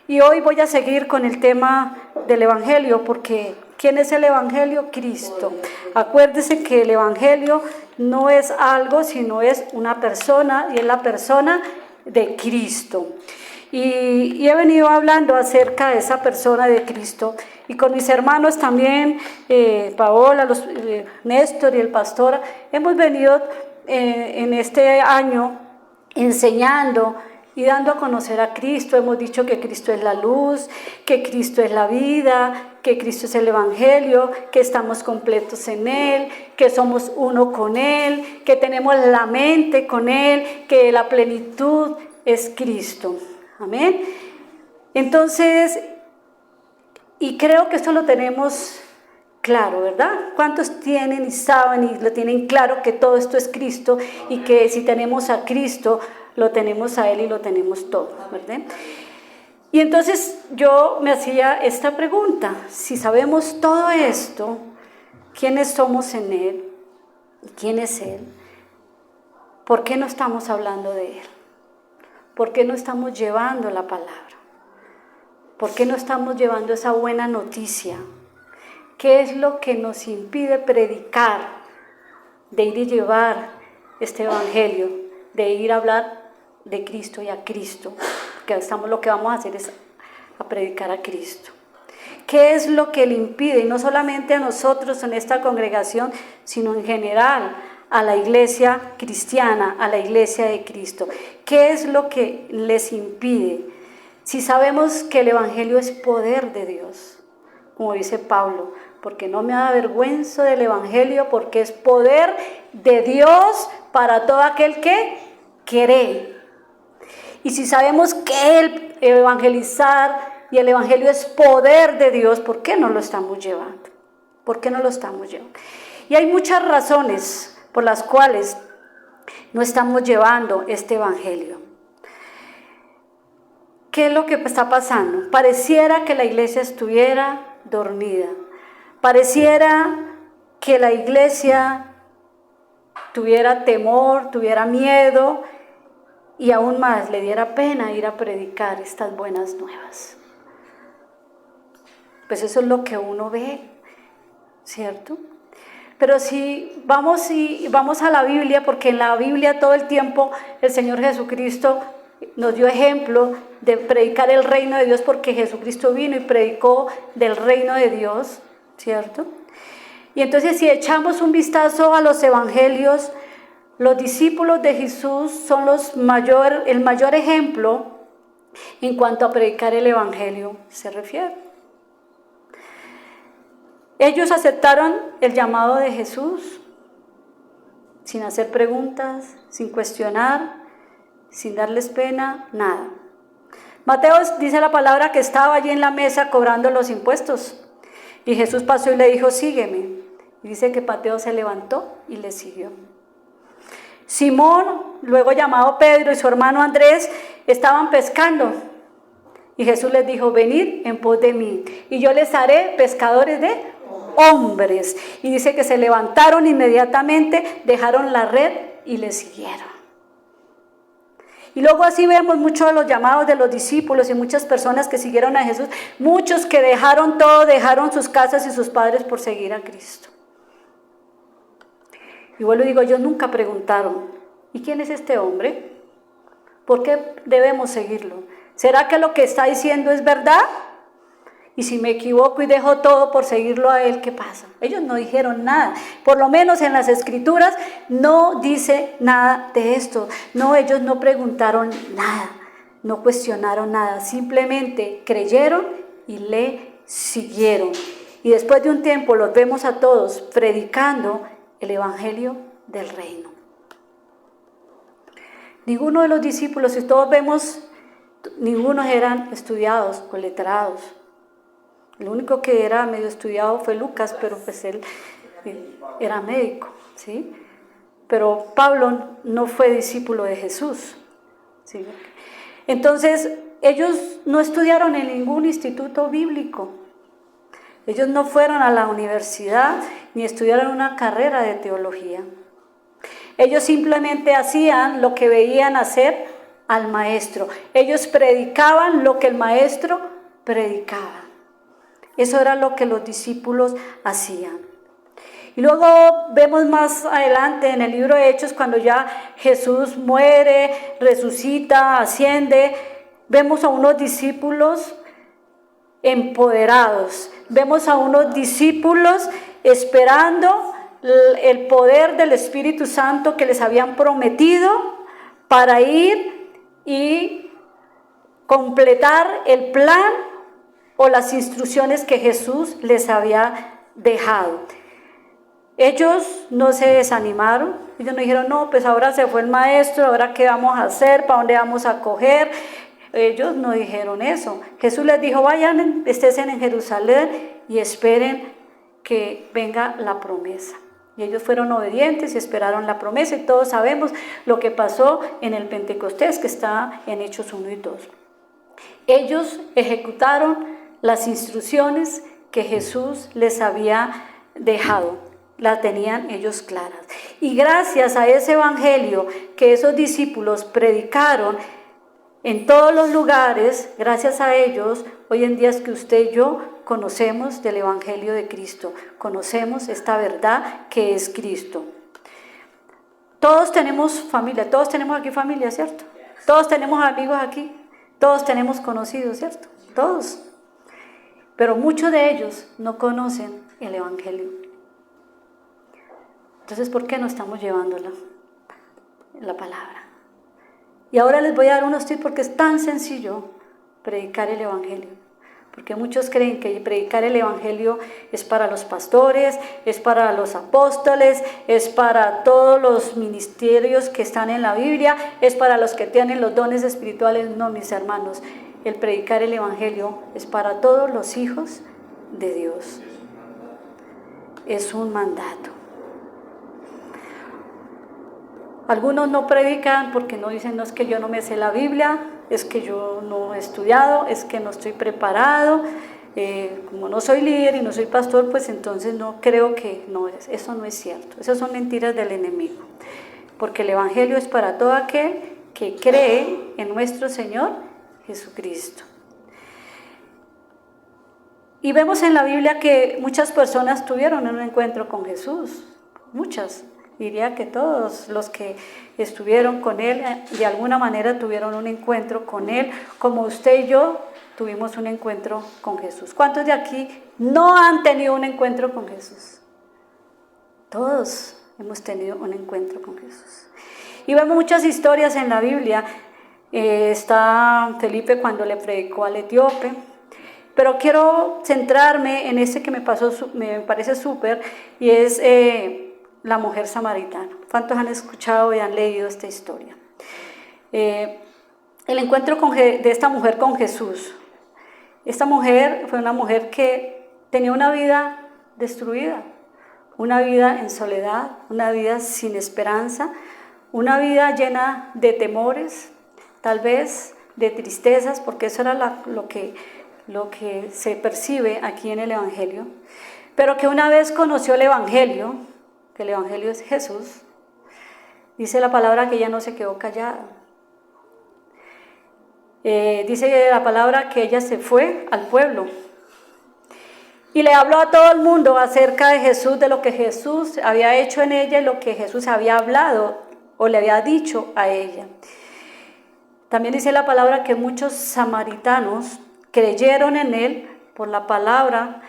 Y hoy voy a seguir con el tema del Evangelio, porque ¿quién es el Evangelio? Cristo. Acuérdese que el Evangelio no es algo, sino es una persona, y es la persona de Cristo. Y he venido hablando acerca de esa persona de Cristo, y con mis hermanos también, Paola, Néstor y el pastor, hemos venido en este año enseñando y dando a conocer a Cristo. Hemos dicho que Cristo es la luz, que Cristo es la vida, que Cristo es el Evangelio, que estamos completos en Él, que somos uno con Él, que tenemos la mente con Él, que la plenitud es Cristo. Amén. Entonces, y creo que esto lo tenemos claro, ¿verdad? ¿Cuántos tienen y saben y lo tienen claro que todo esto es Cristo, y que si tenemos a Cristo, lo tenemos a Él y lo tenemos todo, ¿verdad? Y entonces yo me hacía esta pregunta: si sabemos todo esto, ¿quiénes somos en Él? ¿Quién es Él? ¿Por qué no estamos hablando de Él? ¿Por qué no estamos llevando la palabra? ¿Por qué no estamos llevando esa buena noticia? ¿Qué es lo que nos impide predicar, de ir y llevar este Evangelio, de ir a hablar de Cristo y a Cristo? Porque lo que vamos a hacer es a predicar a Cristo. ¿Qué es lo que le impide? Y no solamente a nosotros en esta congregación, sino en general a la iglesia cristiana, a la iglesia de Cristo. ¿Qué es lo que les impide? Si sabemos que el Evangelio es poder de Dios, como dice Pablo, porque no me avergüenzo del Evangelio, porque es poder de Dios para todo aquel que cree. Y si sabemos que el evangelizar y el Evangelio es poder de Dios, ¿por qué no lo estamos llevando? ¿Por qué no lo estamos llevando? Y hay muchas razones por las cuales no estamos llevando este Evangelio. ¿Qué es lo que está pasando? Pareciera que la iglesia estuviera dormida. Pareciera que la iglesia tuviera temor, tuviera miedo, y aún más le diera pena ir a predicar estas buenas nuevas. Pues eso es lo que uno ve, ¿cierto? Pero si vamos a la Biblia, porque en la Biblia todo el tiempo el Señor Jesucristo nos dio ejemplo de predicar el reino de Dios, porque Jesucristo vino y predicó del reino de Dios, ¿cierto? Y entonces, si echamos un vistazo a los evangelios, los discípulos de Jesús son el mayor ejemplo en cuanto a predicar el evangelio se refiere. Ellos aceptaron el llamado de Jesús sin hacer preguntas, sin cuestionar, sin darles pena, nada. Mateo dice la palabra que estaba allí en la mesa cobrando los impuestos, y Jesús pasó y le dijo: sígueme. Y dice que Mateo se levantó y le siguió. Simón, luego llamado Pedro, y su hermano Andrés estaban pescando, y Jesús les dijo: venid en pos de mí, y yo les haré pescadores de hombres. Y dice que se levantaron inmediatamente, dejaron la red y le siguieron. Y luego así vemos muchos de los llamados de los discípulos y muchas personas que siguieron a Jesús, muchos que dejaron todo, dejaron sus casas y sus padres por seguir a Cristo. Y vuelvo y digo, ellos nunca preguntaron: ¿y quién es este hombre? ¿Por qué debemos seguirlo? ¿Será que lo que está diciendo es verdad? Y si me equivoco y dejo todo por seguirlo a él, ¿qué pasa? Ellos no dijeron nada. Por lo menos en las Escrituras no dice nada de esto. No, ellos no preguntaron nada, no cuestionaron nada. Simplemente creyeron y le siguieron. Y después de un tiempo los vemos a todos predicando el evangelio del reino. Ninguno de los discípulos, si todos vemos, ninguno eran estudiados o letrados. El único que era medio estudiado fue Lucas, pero pues él era médico, ¿sí? Pero Pablo no fue discípulo de Jesús, ¿sí? Entonces, ellos no estudiaron en ningún instituto bíblico. Ellos no fueron a la universidad ni estudiaron una carrera de teología. Ellos simplemente hacían lo que veían hacer al maestro. Ellos predicaban lo que el maestro predicaba. Eso era lo que los discípulos hacían. Y luego vemos más adelante en el libro de Hechos, cuando ya Jesús muere, resucita, asciende, vemos a unos discípulos empoderados. Vemos a unos discípulos esperando el poder del Espíritu Santo que les habían prometido para ir y completar el plan o las instrucciones que Jesús les había dejado. Ellos no se desanimaron, ellos no dijeron, no, pues ahora se fue el maestro, ahora qué vamos a hacer, para dónde vamos a coger. Ellos no dijeron eso. Jesús les dijo, vayan, estén en Jerusalén y esperen que venga la promesa. Y ellos fueron obedientes y esperaron la promesa, y todos sabemos lo que pasó en el Pentecostés, que está en Hechos 1 y 2. Ellos ejecutaron las instrucciones que Jesús les había dejado, las tenían ellos claras. Y gracias a ese evangelio que esos discípulos predicaron en todos los lugares, gracias a ellos, hoy en día es que usted y yo conocemos del evangelio de Cristo, conocemos esta verdad que es Cristo. Todos tenemos familia, todos tenemos aquí familia, ¿cierto? Todos tenemos amigos aquí, todos tenemos conocidos, ¿cierto? Todos. Pero muchos de ellos no conocen el evangelio. Entonces, ¿por qué no estamos llevándola? La palabra. Y ahora les voy a dar unos tips porque es tan sencillo predicar el evangelio. Porque muchos creen que predicar el evangelio es para los pastores, es para los apóstoles, es para todos los ministerios que están en la Biblia, es para los que tienen los dones espirituales. No, mis hermanos, el predicar el evangelio es para todos los hijos de Dios. Es un mandato. Algunos no predican porque no dicen, no, es que yo no me sé la Biblia, es que yo no he estudiado, es que no estoy preparado, como no soy líder y no soy pastor, pues entonces no creo que, no, eso no es cierto. Esas son mentiras del enemigo, porque el evangelio es para todo aquel que cree en nuestro Señor Jesucristo. Y vemos en la Biblia que muchas personas tuvieron un encuentro con Jesús, muchas. Diría que todos los que estuvieron con Él, de alguna manera tuvieron un encuentro con Él, como usted y yo tuvimos un encuentro con Jesús. ¿Cuántos de aquí no han tenido un encuentro con Jesús? Todos hemos tenido un encuentro con Jesús. Y vemos muchas historias en la Biblia. Está Felipe cuando le predicó al etíope. Pero quiero centrarme en ese que me parece súper, y es la mujer samaritana. ¿Cuántos han escuchado y han leído esta historia? El encuentro de esta mujer con Jesús. Esta mujer fue una mujer que tenía una vida destruida, una vida en soledad, una vida sin esperanza, una vida llena de temores, tal vez de tristezas, porque eso era lo que se percibe aquí en el Evangelio, pero que una vez conoció el Evangelio, que el Evangelio es Jesús, dice la palabra que ella no se quedó callada. Dice la palabra que ella se fue al pueblo y le habló a todo el mundo acerca de Jesús, de lo que Jesús había hecho en ella y lo que Jesús había hablado o le había dicho a ella. También dice la palabra que muchos samaritanos creyeron en él por la palabra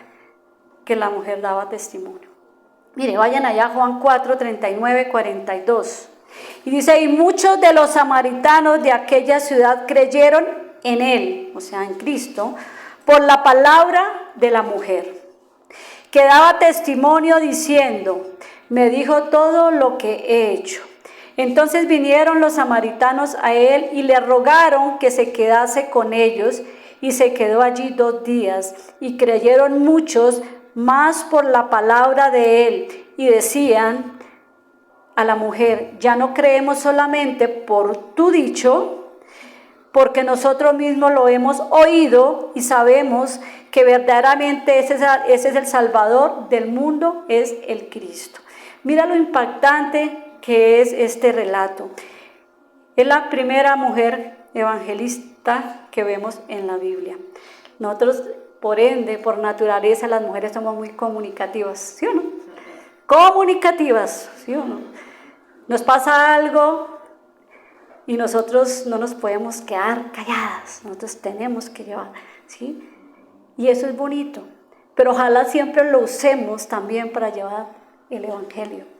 que la mujer daba testimonio. Mire, vayan allá a Juan 4, 39, 42. Y dice, y muchos de los samaritanos de aquella ciudad creyeron en él, o sea, en Cristo, por la palabra de la mujer, que daba testimonio diciendo, me dijo todo lo que he hecho. Entonces vinieron los samaritanos a él y le rogaron que se quedase con ellos, y se quedó allí 2 días, y creyeron muchos más por la palabra de él, y decían a la mujer, ya no creemos solamente por tu dicho, porque nosotros mismos lo hemos oído y sabemos que verdaderamente ese es el Salvador del mundo, es el Cristo. Mira lo impactante que es este relato. Es la primera mujer evangelista que vemos en la Biblia. Nosotros, por ende, por naturaleza, las mujeres somos muy comunicativas, ¿sí o no? Comunicativas, ¿sí o no? Nos pasa algo y nosotros no nos podemos quedar calladas, nosotros tenemos que llevar, ¿sí? Y eso es bonito, pero ojalá siempre lo usemos también para llevar el Evangelio.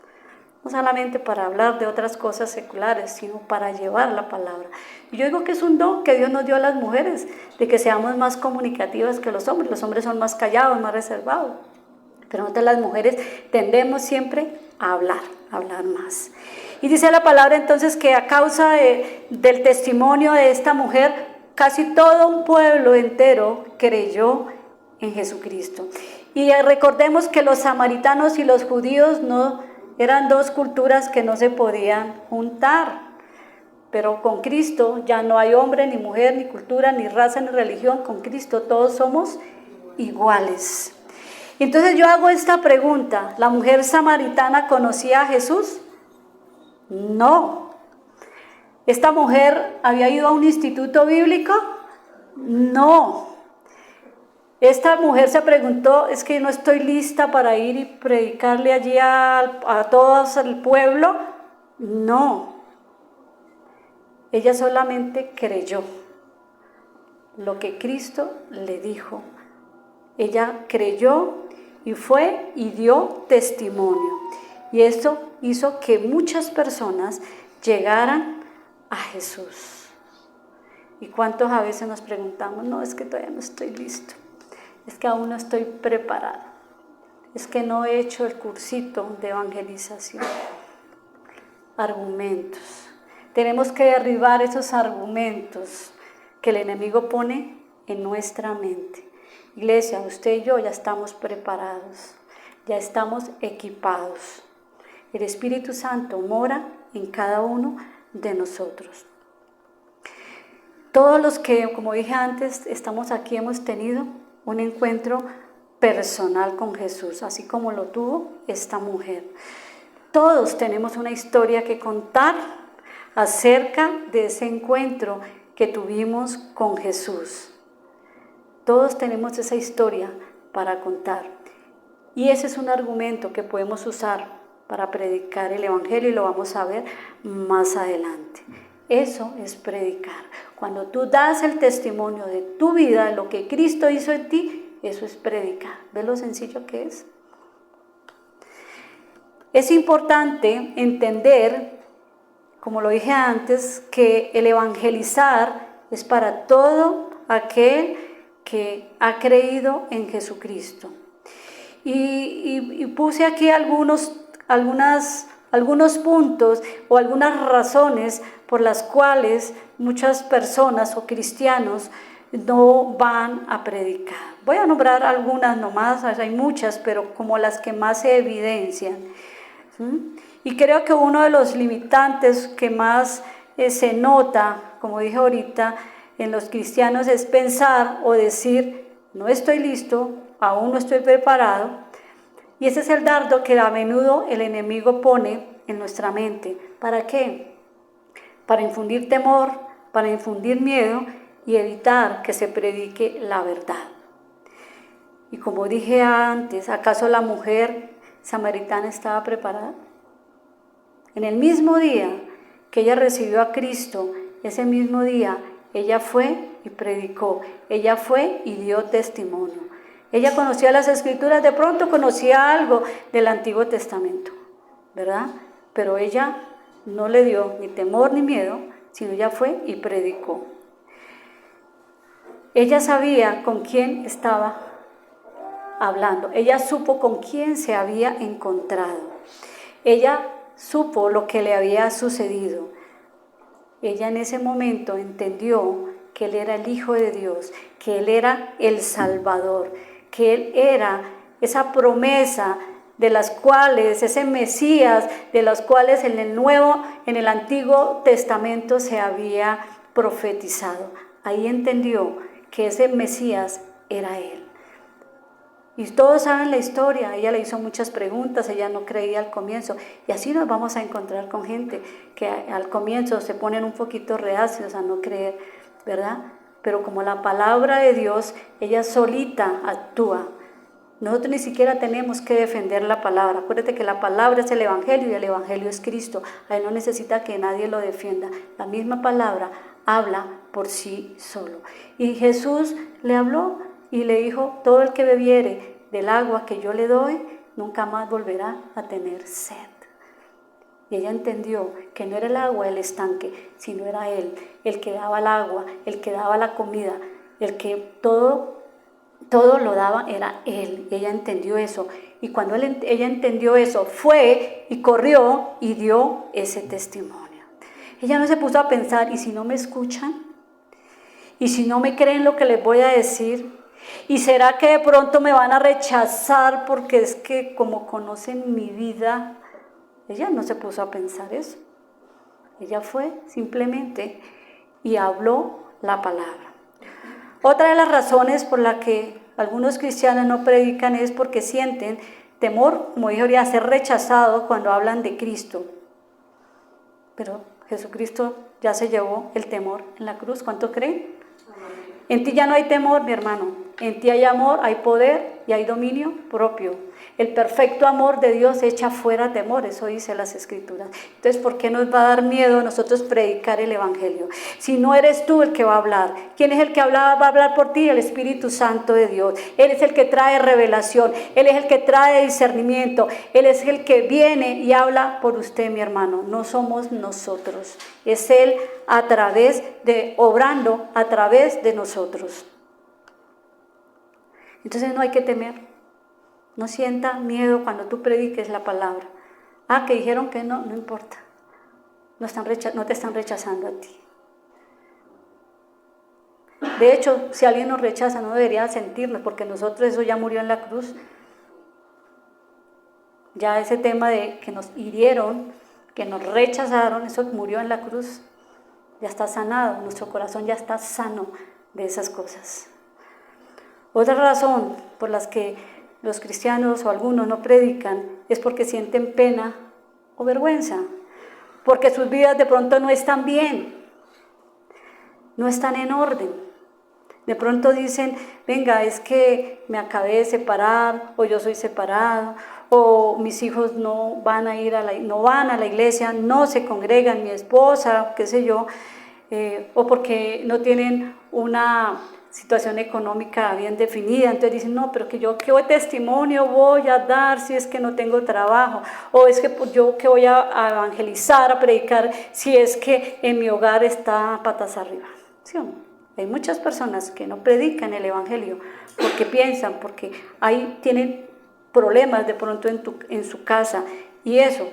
No solamente para hablar de otras cosas seculares, sino para llevar la palabra. Y yo digo que es un don que Dios nos dio a las mujeres, de que seamos más comunicativas que los hombres son más callados, más reservados. Pero nosotros las mujeres tendemos siempre a hablar más. Y dice la palabra entonces que a causa del testimonio de esta mujer, casi todo un pueblo entero creyó en Jesucristo. Y recordemos que los samaritanos y los judíos eran dos culturas que no se podían juntar. Pero con Cristo ya no hay hombre, ni mujer, ni cultura, ni raza, ni religión. Con Cristo todos somos iguales. Entonces yo hago esta pregunta: ¿la mujer samaritana conocía a Jesús? No. ¿Esta mujer había ido a un instituto bíblico? No. Esta mujer se preguntó: ¿es que no estoy lista para ir y predicarle allí a todo el pueblo? No. Ella solamente creyó lo que Cristo le dijo. Ella creyó y fue y dio testimonio. Y esto hizo que muchas personas llegaran a Jesús. ¿Y cuántos a veces nos preguntamos: no, es que todavía no estoy listo, es que aún no estoy preparado, es que no he hecho el cursito de evangelización? Argumentos. Tenemos que derribar esos argumentos que el enemigo pone en nuestra mente. Iglesia, usted y yo ya estamos preparados, ya estamos equipados. El Espíritu Santo mora en cada uno de nosotros. Todos los que, como dije antes, estamos aquí hemos tenido un encuentro personal con Jesús, así como lo tuvo esta mujer. Todos tenemos una historia que contar acerca de ese encuentro que tuvimos con Jesús. Todos tenemos esa historia para contar. Y ese es un argumento que podemos usar para predicar el Evangelio, y lo vamos a ver más adelante. Eso es predicar. Cuando tú das el testimonio de tu vida, de lo que Cristo hizo en ti, eso es predicar. ¿Ves lo sencillo que es? Es importante entender, como lo dije antes, que el evangelizar es para todo aquel que ha creído en Jesucristo. Y puse aquí algunos puntos o algunas razones por las cuales muchas personas o cristianos no van a predicar. Voy a nombrar algunas nomás, hay muchas, pero como las que más se evidencian. Y creo que uno de los limitantes que más se nota, como dije ahorita, en los cristianos es pensar o decir: no estoy listo, aún no estoy preparado. Y ese es el dardo que a menudo el enemigo pone en nuestra mente. ¿Para qué? Para infundir temor, para infundir miedo y evitar que se predique la verdad. Y como dije antes, ¿acaso la mujer samaritana estaba preparada? En el mismo día que ella recibió a Cristo, ese mismo día ella fue y predicó, ella fue y dio testimonio. Ella conocía las Escrituras, de pronto conocía algo del Antiguo Testamento, ¿verdad? Pero ella no le dio ni temor ni miedo, sino ella fue y predicó. Ella sabía con quién estaba hablando, ella supo con quién se había encontrado, ella supo lo que le había sucedido. Ella en ese momento entendió que Él era el Hijo de Dios, que Él era el Salvador, que Él era esa promesa de las cuales, ese Mesías, de las cuales en el Antiguo Testamento se había profetizado. Ahí entendió que ese Mesías era Él. Y todos saben la historia, ella le hizo muchas preguntas, ella no creía al comienzo. Y así nos vamos a encontrar con gente que al comienzo se ponen un poquito reacios a no creer, ¿verdad? Pero como la palabra de Dios, ella solita actúa. Nosotros ni siquiera tenemos que defender la palabra. Acuérdate que la palabra es el Evangelio y el Evangelio es Cristo. Ahí no necesita que nadie lo defienda. La misma palabra habla por sí solo. Y Jesús le habló y le dijo, todo el que bebiere del agua que yo le doy, nunca más volverá a tener sed. Y ella entendió que no era el agua el estanque, sino era Él, el que daba el agua, el que daba la comida, el que todo lo daba era Él. Y ella entendió eso. Y cuando ella entendió eso, fue y corrió y dio ese testimonio. Ella no se puso a pensar, ¿y si no me escuchan? ¿Y si no me creen lo que les voy a decir? ¿Y será que de pronto me van a rechazar porque es que como conocen mi vida? Ella no se puso a pensar eso. Ella fue simplemente y habló la palabra. Otra de las razones por la que algunos cristianos no predican es porque sienten temor, como dije ahorita, a ser rechazado cuando hablan de Cristo. Pero Jesucristo ya se llevó el temor en la cruz. ¿Cuánto creen? En ti ya no hay temor, mi hermano. En ti hay amor, hay poder y hay dominio propio. El perfecto amor de Dios echa fuera temor, eso dice las Escrituras. Entonces, ¿por qué nos va a dar miedo a nosotros predicar el Evangelio? Si no eres tú el que va a hablar, ¿quién es el que va a hablar por ti? El Espíritu Santo de Dios. Él es el que trae revelación, Él es el que trae discernimiento, Él es el que viene y habla por usted, mi hermano. No somos nosotros, es Él obrando a través de nosotros. Entonces no hay que temer. No sienta miedo cuando tú prediques la palabra. Que dijeron que no importa. No te están rechazando a ti. De hecho, si alguien nos rechaza, no debería sentirnos, porque nosotros eso ya murió en la cruz. Ya ese tema de que nos hirieron, que nos rechazaron, eso murió en la cruz. Ya está sanado, nuestro corazón ya está sano de esas cosas. Otra razón por las que los cristianos o algunos no predican es porque sienten pena o vergüenza, porque sus vidas de pronto no están bien, no están en orden. De pronto dicen, venga, es que me acabé de separar, o yo soy separado, o mis hijos no van a la iglesia, no se congregan, mi esposa, qué sé yo, o porque no tienen una situación económica bien definida. Entonces dicen, no, pero que yo qué testimonio voy a dar si es que no tengo trabajo, o es que yo qué voy a evangelizar, a predicar si es que en mi hogar está patas arriba. ¿Sí o no? Hay muchas personas que no predican el evangelio porque piensan, porque ahí tienen problemas de pronto en su casa, y eso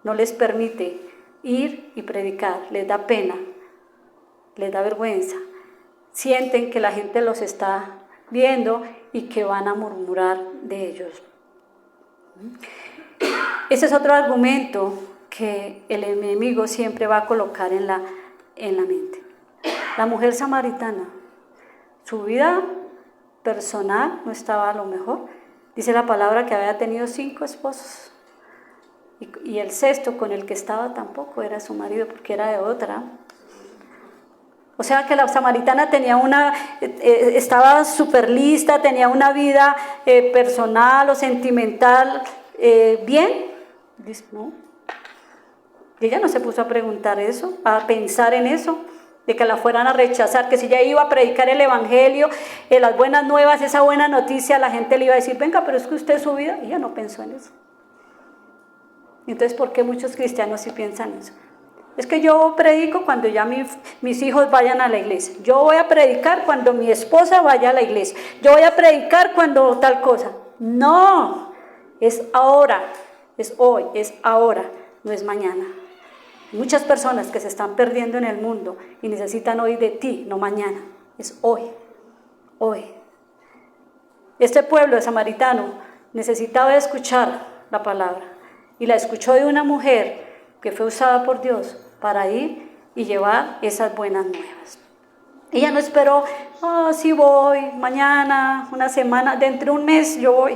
no les permite ir y predicar, les da pena, les da vergüenza. Sienten que la gente los está viendo y que van a murmurar de ellos. Ese es otro argumento que el enemigo siempre va a colocar en la mente. La mujer samaritana, su vida personal no estaba a lo mejor. Dice la palabra que había tenido 5 esposos. Y el sexto con el que estaba tampoco era su marido, porque era de otra. O sea que la samaritana tenía estaba súper lista, tenía una vida personal o sentimental bien. Dice, no. Y ella no se puso a preguntar eso, a pensar en eso, de que la fueran a rechazar, que si ella iba a predicar el evangelio, las buenas nuevas, esa buena noticia, la gente le iba a decir, venga, pero es que usted su vida. Ella no pensó en eso. Entonces, ¿por qué muchos cristianos sí piensan eso? Es que yo predico cuando ya mis hijos vayan a la iglesia. Yo voy a predicar cuando mi esposa vaya a la iglesia. Yo voy a predicar cuando tal cosa. No, es ahora, es hoy, es ahora, no es mañana. Hay muchas personas que se están perdiendo en el mundo y necesitan hoy de ti, no mañana. Es hoy, hoy. Este pueblo de samaritano necesitaba escuchar la palabra y la escuchó de una mujer que fue usada por Dios para ir y llevar esas buenas nuevas. Ella no esperó, oh, sí voy, mañana, una semana, dentro de un mes yo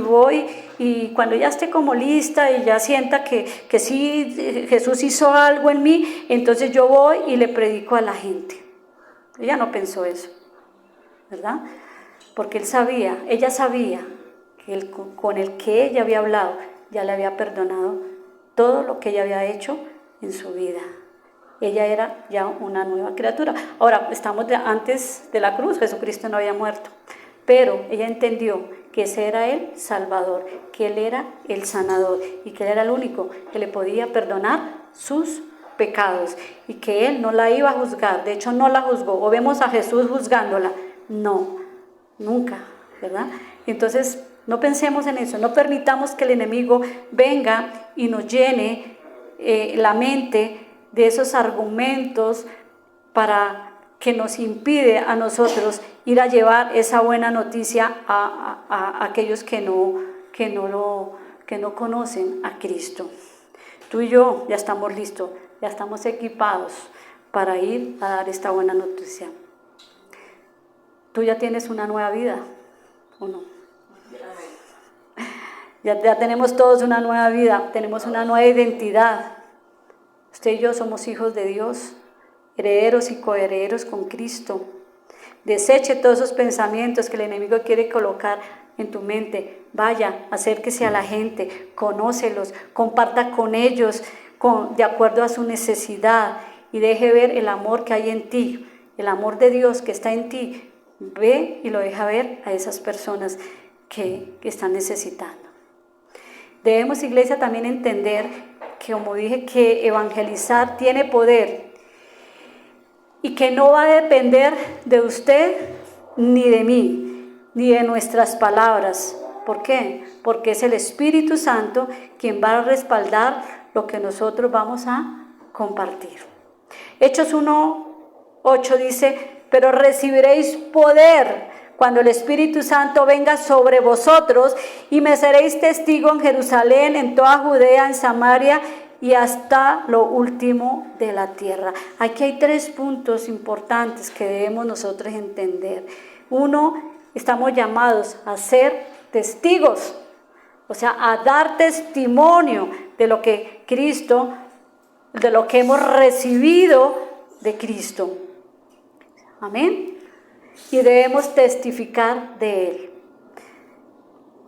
voy, y cuando ya esté como lista y ya sienta que sí, Jesús hizo algo en mí, entonces yo voy y le predico a la gente. Ella no pensó eso, ¿verdad? Porque ella sabía que con el que ella había hablado ya le había perdonado todo lo que ella había hecho en su vida. Ella era ya una nueva criatura. Ahora, estamos antes de la cruz, Jesucristo no había muerto, pero ella entendió que ese era el Salvador, que Él era el sanador y que Él era el único que le podía perdonar sus pecados y que Él no la iba a juzgar. De hecho, no la juzgó. ¿O vemos a Jesús juzgándola? No, nunca, ¿verdad? Entonces, no pensemos en eso, no permitamos que el enemigo venga y nos llene la mente de esos argumentos para que nos impide a nosotros ir a llevar esa buena noticia a aquellos que no conocen a Cristo. Tú y yo ya estamos listos, ya estamos equipados para ir a dar esta buena noticia. ¿Tú ya tienes una nueva vida o no? Ya tenemos todos una nueva vida, tenemos una nueva identidad. Usted y yo somos hijos de Dios, herederos y coherederos con Cristo. Deseche todos esos pensamientos que el enemigo quiere colocar en tu mente. Vaya, acérquese a la gente, conócelos, comparta con ellos de acuerdo a su necesidad y deje ver el amor que hay en ti, el amor de Dios que está en ti. Ve y lo deja ver a esas personas que están necesitando. Debemos, iglesia, también entender que, como dije, que evangelizar tiene poder y que no va a depender de usted ni de mí, ni de nuestras palabras. ¿Por qué? Porque es el Espíritu Santo quien va a respaldar lo que nosotros vamos a compartir. Hechos 1:8 dice: pero recibiréis poder cuando el Espíritu Santo venga sobre vosotros, y me seréis testigo en Jerusalén, en toda Judea, en Samaria y hasta lo último de la tierra. Aquí hay 3 puntos importantes que debemos nosotros entender. 1, estamos llamados a ser testigos, o sea, a dar testimonio de lo que Cristo, de lo que hemos recibido de Cristo. Amén. Y debemos testificar de Él.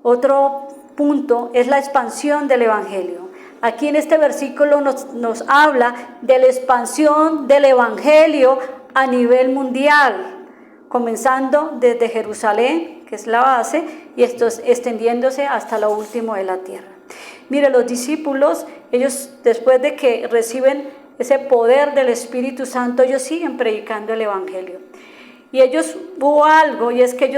Otro punto es la expansión del Evangelio. Aquí en este versículo nos habla de la expansión del Evangelio a nivel mundial, comenzando desde Jerusalén, que es la base, y extendiéndose hasta lo último de la tierra. Mire, los discípulos, ellos después de que reciben ese poder del Espíritu Santo, ellos siguen predicando el Evangelio. Y ellos, hubo algo, y es que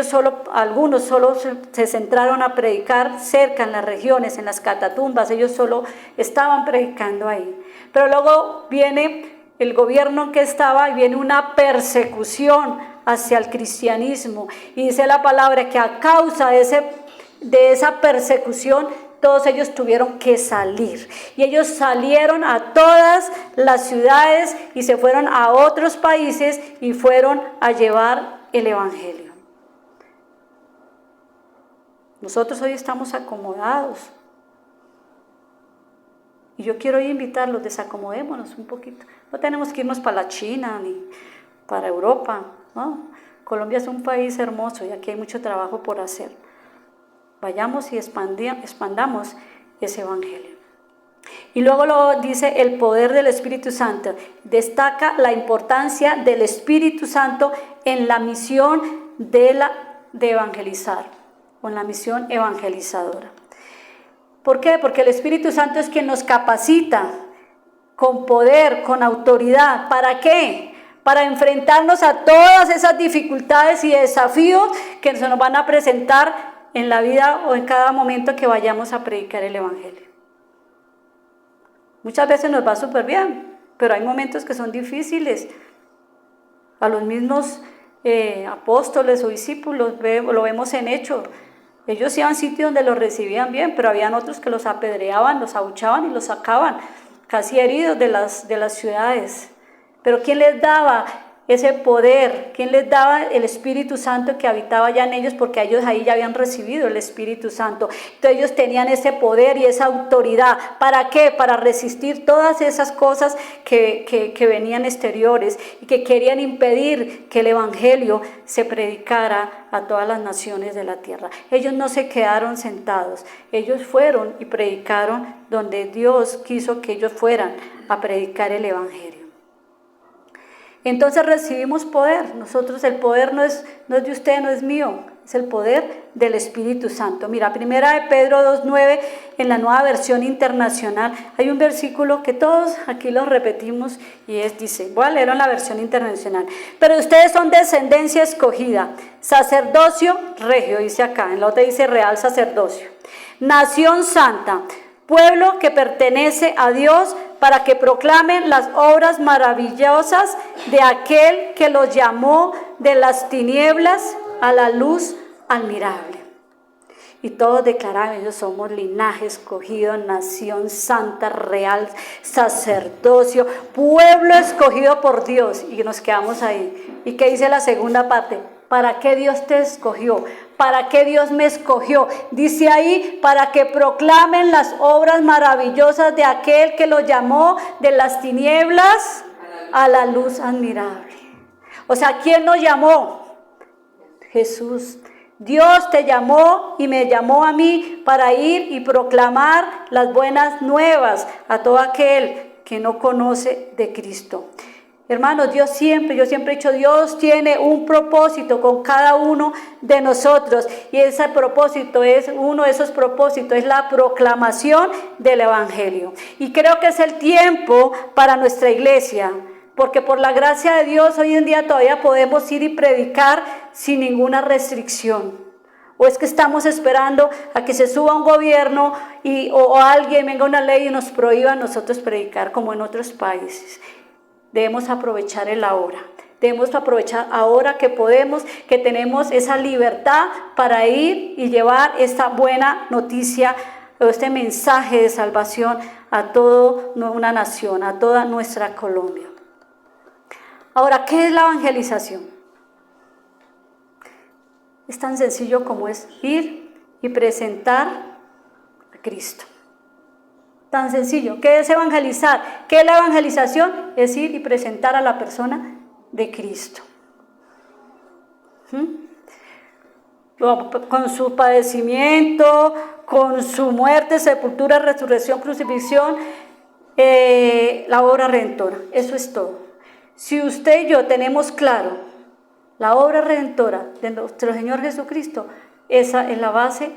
algunos solo se centraron a predicar cerca en las regiones, en las catatumbas, ellos solo estaban predicando ahí. Pero luego viene el gobierno que estaba y viene una persecución hacia el cristianismo. Y dice la palabra que a causa de esa persecución, todos ellos tuvieron que salir. Y ellos salieron a todas las ciudades y se fueron a otros países y fueron a llevar el Evangelio. Nosotros hoy estamos acomodados. Y yo quiero invitarlos, desacomodémonos un poquito. No tenemos que irnos para la China ni para Europa, ¿no? Colombia es un país hermoso y aquí hay mucho trabajo por hacer. Vayamos y expandamos ese Evangelio. Y luego lo dice el poder del Espíritu Santo. Destaca la importancia del Espíritu Santo en la misión de evangelizar, o en la misión evangelizadora. ¿Por qué? Porque el Espíritu Santo es quien nos capacita con poder, con autoridad. ¿Para qué? Para enfrentarnos a todas esas dificultades y desafíos que se nos van a presentar en la vida o en cada momento que vayamos a predicar el Evangelio. Muchas veces nos va súper bien, pero hay momentos que son difíciles. A los mismos apóstoles o discípulos lo vemos en Hechos. Ellos iban a sitios donde los recibían bien, pero habían otros que los apedreaban, los abuchaban y los sacaban, casi heridos de las ciudades. Pero ¿quién les daba ese poder? ¿Quién les daba el Espíritu Santo que habitaba ya en ellos? Porque ellos ahí ya habían recibido el Espíritu Santo. Entonces ellos tenían ese poder y esa autoridad. ¿Para qué? Para resistir todas esas cosas que venían exteriores y que querían impedir que el Evangelio se predicara a todas las naciones de la tierra. Ellos no se quedaron sentados, ellos fueron y predicaron donde Dios quiso que ellos fueran a predicar el Evangelio. Entonces recibimos poder. Nosotros, el poder no es de usted, no es mío, es el poder del Espíritu Santo. Mira, primera de Pedro 2:9, en la Nueva Versión Internacional, hay un versículo que todos aquí lo repetimos y dice, voy a leerlo en la versión internacional: pero ustedes son descendencia escogida, sacerdocio regio, dice acá, en la otra dice real sacerdocio, nación santa, pueblo que pertenece a Dios, para que proclamen las obras maravillosas de aquel que los llamó de las tinieblas a la luz admirable. Y todos declaraban, ellos somos linaje escogido, nación santa, real sacerdocio, pueblo escogido por Dios. Y nos quedamos ahí. ¿Y qué dice la segunda parte? ¿Para qué Dios te escogió? ¿Para qué Dios me escogió? Dice ahí, para que proclamen las obras maravillosas de aquel que los llamó de las tinieblas a la luz admirable. O sea, ¿quién nos llamó? Jesús. Dios te llamó y me llamó a mí para ir y proclamar las buenas nuevas a todo aquel que no conoce de Cristo. Hermanos, yo siempre he dicho, Dios tiene un propósito con cada uno de nosotros, y ese propósito uno de esos propósitos es la proclamación del Evangelio. Y creo que es el tiempo para nuestra iglesia, porque por la gracia de Dios hoy en día todavía podemos ir y predicar sin ninguna restricción. ¿O es que estamos esperando a que se suba un gobierno o alguien venga una ley y nos prohíba a nosotros predicar como en otros países? Debemos aprovechar el ahora. Debemos aprovechar ahora que podemos, que tenemos esa libertad para ir y llevar esta buena noticia, este mensaje de salvación a toda una nación, a toda nuestra Colombia. Ahora, ¿qué es la evangelización? Es tan sencillo como es ir y presentar a Cristo. Tan sencillo. ¿Qué es evangelizar? ¿Qué es la evangelización? Es ir y presentar a la persona de Cristo. Con su padecimiento, con su muerte, sepultura, resurrección, crucifixión, la obra redentora. Eso es todo. Si usted y yo tenemos claro la obra redentora de nuestro Señor Jesucristo, esa es la base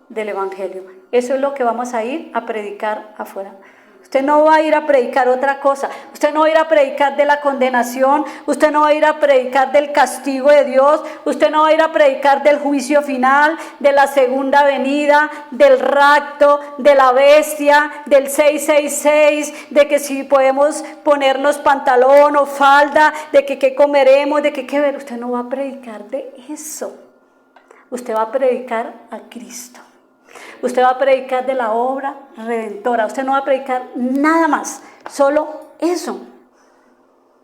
del Evangelio. Eso es lo que vamos a ir a predicar afuera. Usted no va a ir a predicar otra cosa. Usted no va a ir a predicar de la condenación. Usted no va a ir a predicar del castigo de Dios. Usted no va a ir a predicar del juicio final, de la segunda venida, del rapto, de la bestia, del 666, de que si podemos ponernos pantalón o falda, de que qué comeremos, de que qué ver. Usted no va a predicar de eso. Usted va a predicar a Cristo. Usted va a predicar de la obra redentora. Usted no va a predicar nada más, solo eso.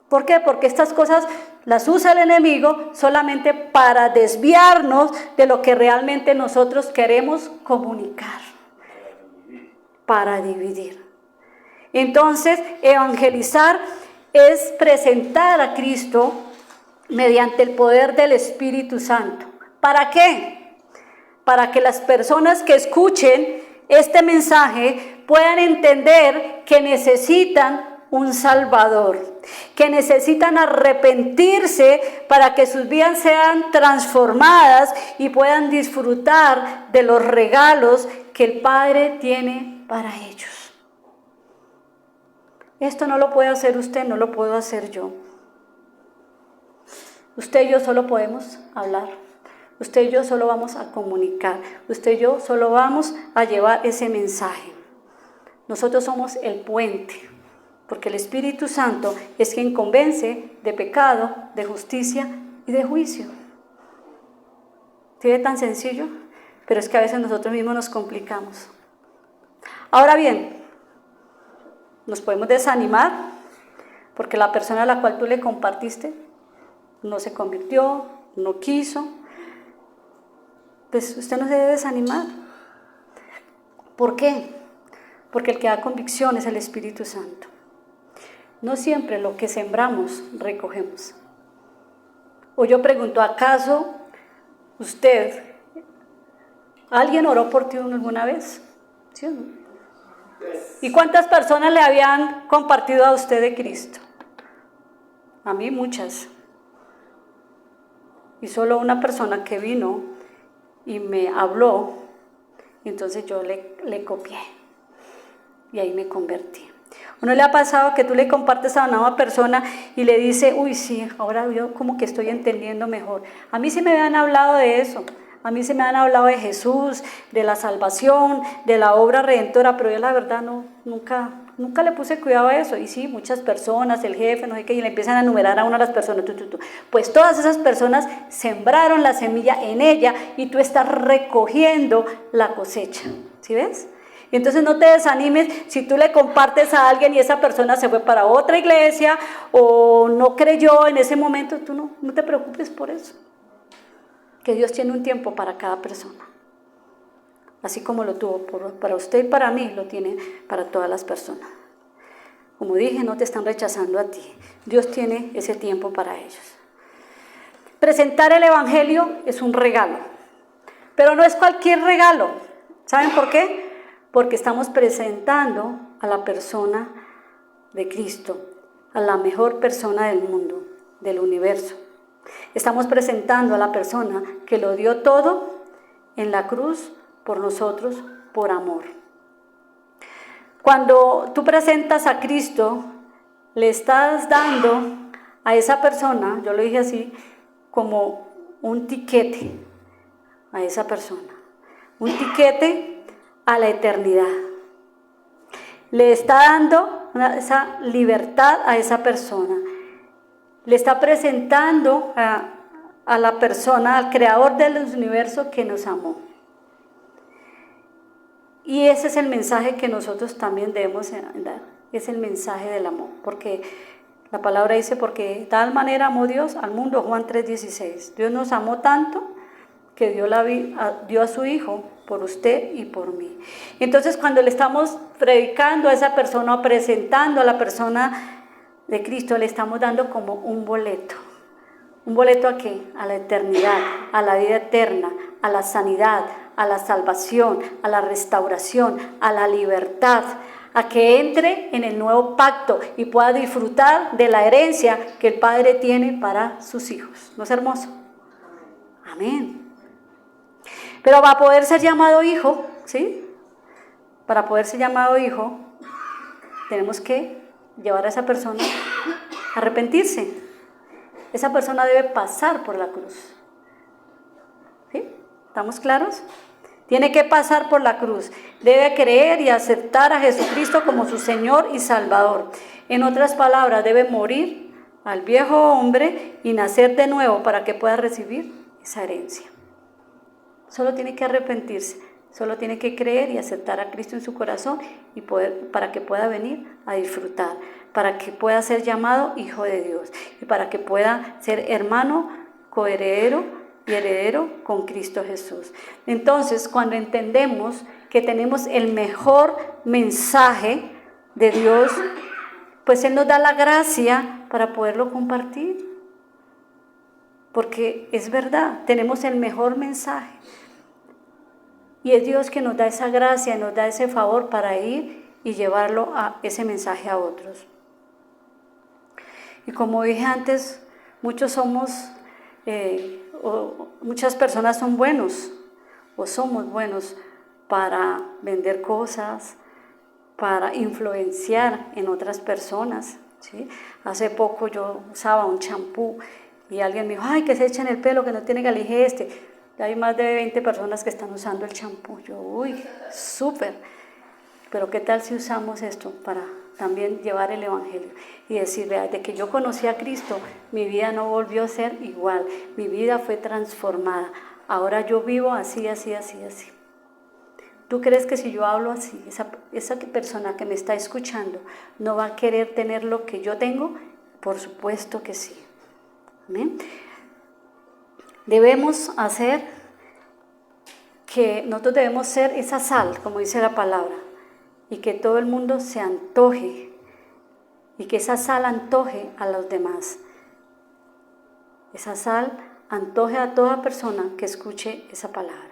¿Por qué? Porque estas cosas las usa el enemigo solamente para desviarnos de lo que realmente nosotros queremos comunicar, para dividir. Entonces, evangelizar es presentar a Cristo mediante el poder del Espíritu Santo. ¿Para qué? Para que las personas que escuchen este mensaje puedan entender que necesitan un Salvador, que necesitan arrepentirse para que sus vidas sean transformadas y puedan disfrutar de los regalos que el Padre tiene para ellos. Esto no lo puede hacer usted, no lo puedo hacer yo. Usted y yo solo podemos hablar. Usted y yo solo vamos a comunicar. Usted y yo solo vamos a llevar ese mensaje. Nosotros somos el puente, porque el Espíritu Santo es quien convence de pecado, de justicia y de juicio. ¿Sí ve tan sencillo? Pero es que a veces nosotros mismos nos complicamos. Ahora bien, nos podemos desanimar porque la persona a la cual tú le compartiste no se convirtió, no quiso, pues usted no se debe desanimar. ¿Por qué? Porque el que da convicción es el Espíritu Santo. No siempre lo que sembramos recogemos. O yo pregunto, ¿acaso alguien oró por ti alguna vez? ¿Sí o no? ¿Y cuántas personas le habían compartido a usted de Cristo? A mí muchas. Y solo una persona que vino y me habló, entonces yo le copié. Y ahí me convertí. ¿O no le ha pasado que tú le compartes a una nueva persona y le dice, uy, sí, ahora yo como que estoy entendiendo mejor? A mí sí me habían hablado de eso. A mí se me han hablado de Jesús, de la salvación, de la obra redentora, pero yo la verdad nunca le puse cuidado a eso. Y sí, muchas personas, el jefe, no sé qué, y le empiezan a enumerar a una de las personas. Pues todas esas personas sembraron la semilla en ella y tú estás recogiendo la cosecha. ¿Sí ves? Y entonces no te desanimes si tú le compartes a alguien y esa persona se fue para otra iglesia o no creyó en ese momento. Tú no te preocupes por eso. Que Dios tiene un tiempo para cada persona. Así como lo tuvo para usted y para mí, lo tiene para todas las personas. Como dije, no te están rechazando a ti. Dios tiene ese tiempo para ellos. Presentar el Evangelio es un regalo. Pero no es cualquier regalo. ¿Saben por qué? Porque estamos presentando a la persona de Cristo, a la mejor persona del mundo, del universo. Estamos presentando a la persona que lo dio todo en la cruz por nosotros, por amor. Cuando tú presentas a Cristo, le estás dando a esa persona, yo lo dije así, como un tiquete a esa persona. Un tiquete a la eternidad. Le está dando esa libertad a esa persona. Le está presentando a la persona, al creador del universo que nos amó. Y ese es el mensaje que nosotros también debemos dar. Es el mensaje del amor. Porque la palabra dice, porque de tal manera amó Dios al mundo, Juan 3:16. Dios nos amó tanto que dio a su Hijo por usted y por mí. Entonces cuando le estamos predicando a esa persona o presentando a la persona de Cristo, le estamos dando como un boleto. ¿Un boleto a qué? A la eternidad, a la vida eterna, a la sanidad, a la salvación, a la restauración, a la libertad, a que entre en el nuevo pacto y pueda disfrutar de la herencia que el Padre tiene para sus hijos. ¿No es hermoso? Amén. Pero para poder ser llamado hijo, ¿sí? Para poder ser llamado hijo, tenemos que llevar a esa persona a arrepentirse. Esa persona debe pasar por la cruz. ¿Sí? ¿Estamos claros? Tiene que pasar por la cruz. Debe creer y aceptar a Jesucristo como su Señor y Salvador. En otras palabras, debe morir al viejo hombre y nacer de nuevo para que pueda recibir esa herencia. Solo tiene que arrepentirse. Solo tiene que creer y aceptar a Cristo en su corazón y para que pueda venir a disfrutar, para que pueda ser llamado hijo de Dios y para que pueda ser hermano, coheredero y heredero con Cristo Jesús. Entonces, cuando entendemos que tenemos el mejor mensaje de Dios, pues Él nos da la gracia para poderlo compartir. Porque es verdad, tenemos el mejor mensaje. Y es Dios que nos da esa gracia, nos da ese favor para ir y llevarlo a ese mensaje a otros. Y como dije antes, muchas personas son buenos o somos buenos para vender cosas, para influenciar en otras personas, ¿sí? Hace poco yo usaba un champú y alguien me dijo, ay, que se echa en el pelo, que no tiene que elegir Ya hay más de 20 personas que están usando el champú. Yo, uy, súper. Pero ¿qué tal si usamos esto para también llevar el Evangelio? Y decir, vea, de que yo conocí a Cristo, mi vida no volvió a ser igual. Mi vida fue transformada. Ahora yo vivo así, así, así, así. ¿Tú crees que si yo hablo así, esa persona que me está escuchando no va a querer tener lo que yo tengo? Por supuesto que sí. ¿Amén? Debemos hacer que nosotros debemos ser esa sal, como dice la palabra, y que todo el mundo se antoje, y que esa sal antoje a los demás. Esa sal antoje a toda persona que escuche esa palabra.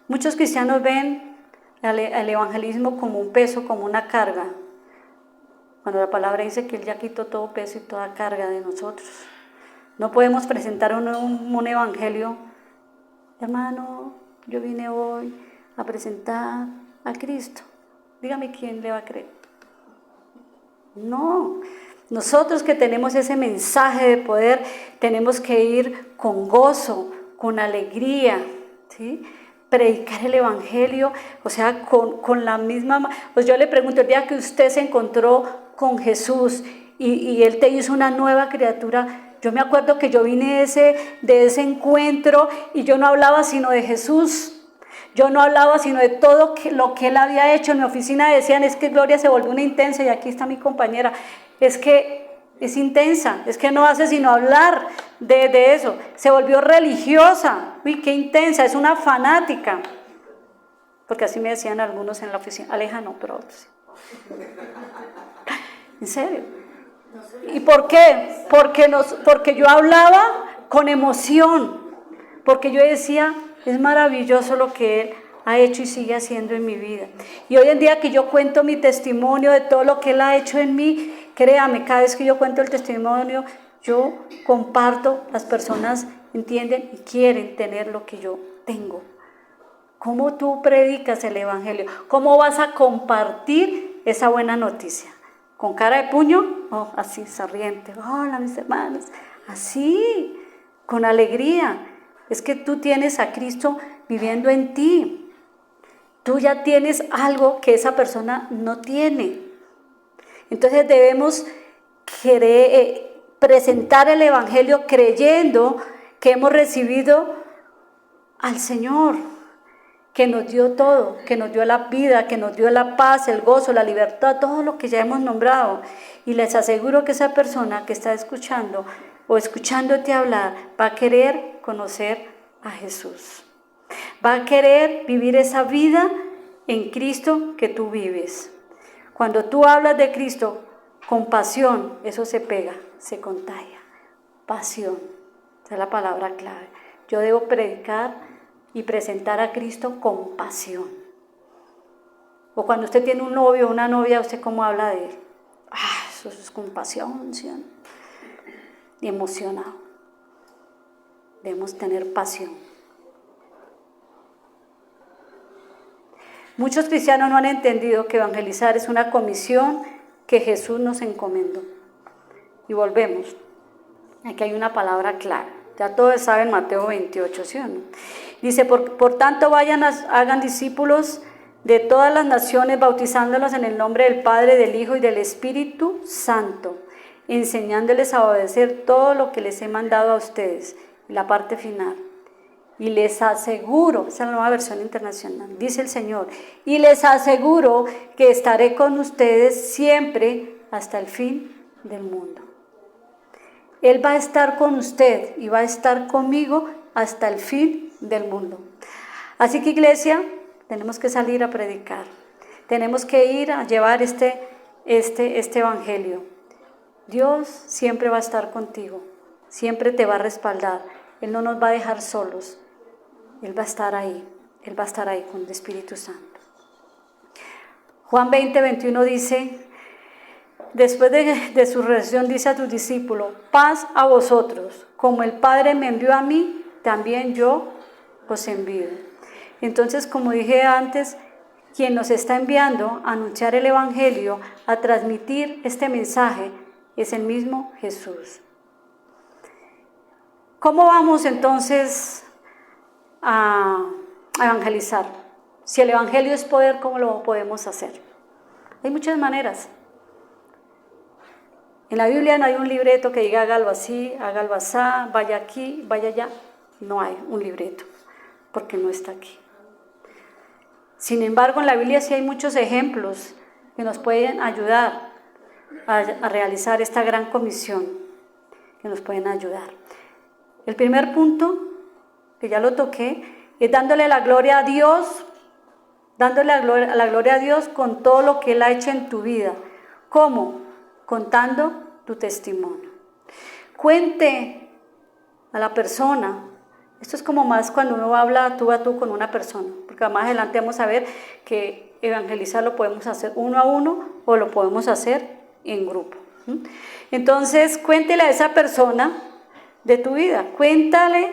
Muchos cristianos ven el evangelismo como un peso, como una carga, cuando la palabra dice que Él ya quitó todo peso y toda carga de nosotros. No podemos presentar un evangelio, hermano, yo vine hoy a presentar a Cristo. Dígame quién le va a creer. No, nosotros que tenemos ese mensaje de poder, tenemos que ir con gozo, con alegría, ¿sí? Predicar el evangelio, o sea, con la misma... Pues yo le pregunto, el día que usted se encontró con Jesús y Él te hizo una nueva criatura, yo me acuerdo que yo vine de ese encuentro y yo no hablaba sino de Jesús. Yo no hablaba sino de todo lo que Él había hecho. En mi oficina decían, es que Gloria se volvió una intensa, y aquí está mi compañera, es que es intensa, es que no hace sino hablar de eso. Se volvió religiosa, uy, qué intensa, es una fanática. Porque así me decían algunos en la oficina, Aleja no, pero otros. ¿En serio? ¿Y por qué? Porque yo hablaba con emoción, porque yo decía, es maravilloso lo que Él ha hecho y sigue haciendo en mi vida. Y hoy en día que yo cuento mi testimonio de todo lo que Él ha hecho en mí, créame, cada vez que yo cuento el testimonio, yo comparto, las personas entienden y quieren tener lo que yo tengo. ¿Cómo tú predicas el evangelio? ¿Cómo vas a compartir esa buena noticia? ¿Con cara de puño? Oh, así, sonriente. Hola, mis hermanos. Así, con alegría. Es que tú tienes a Cristo viviendo en ti. Tú ya tienes algo que esa persona no tiene. Entonces debemos presentar el evangelio creyendo que hemos recibido al Señor, que nos dio todo, que nos dio la vida, que nos dio la paz, el gozo, la libertad, todo lo que ya hemos nombrado. Y les aseguro que esa persona que está escuchando o escuchándote hablar va a querer conocer a Jesús. Va a querer vivir esa vida en Cristo que tú vives. Cuando tú hablas de Cristo con pasión, eso se pega, se contagia. Pasión, esa es la palabra clave. Yo debo predicar y presentar a Cristo con pasión. O cuando usted tiene un novio o una novia, ¿usted cómo habla de él? Eso es con pasión, ¿sí? Y emocionado. Debemos tener pasión. Muchos cristianos no han entendido que evangelizar es una comisión que Jesús nos encomendó. Y volvemos. Aquí hay una palabra clara. Ya todos saben Mateo 28, ¿sí o no? Dice, por tanto hagan discípulos de todas las naciones, bautizándolos en el nombre del Padre, del Hijo y del Espíritu Santo, enseñándoles a obedecer todo lo que les he mandado a ustedes. La parte final. Y les aseguro, esa es la nueva versión internacional, dice el Señor, y les aseguro que estaré con ustedes siempre hasta el fin del mundo. Él va a estar con usted y va a estar conmigo hasta el fin del mundo. Así que, iglesia, tenemos que salir a predicar. Tenemos que ir a llevar este evangelio. Dios siempre va a estar contigo. Siempre te va a respaldar. Él no nos va a dejar solos. Él va a estar ahí. Él va a estar ahí con el Espíritu Santo. Juan 20, 21 dice... Después de su resurrección dice a sus discípulos, paz a vosotros, como el Padre me envió a mí, también yo os envío. Entonces, como dije antes, quien nos está enviando a anunciar el evangelio, a transmitir este mensaje, es el mismo Jesús. ¿Cómo vamos entonces a evangelizar? Si el evangelio es poder, ¿cómo lo podemos hacer? Hay muchas maneras. En la Biblia no hay un libreto que diga hágalo así, hágalo así, vaya aquí, vaya allá. No hay un libreto, porque no está aquí. Sin embargo, en la Biblia sí hay muchos ejemplos que nos pueden ayudar a realizar esta gran comisión, que nos pueden ayudar. El primer punto, que ya lo toqué, es dándole la gloria a Dios, dándole la gloria a Dios con todo lo que Él ha hecho en tu vida. ¿Cómo? Contando tu testimonio. Cuente a la persona. Esto es como más cuando uno habla tú a tú con una persona, porque más adelante vamos a ver que evangelizar lo podemos hacer uno a uno o lo podemos hacer en grupo. Entonces, cuéntele a esa persona de tu vida, cuéntale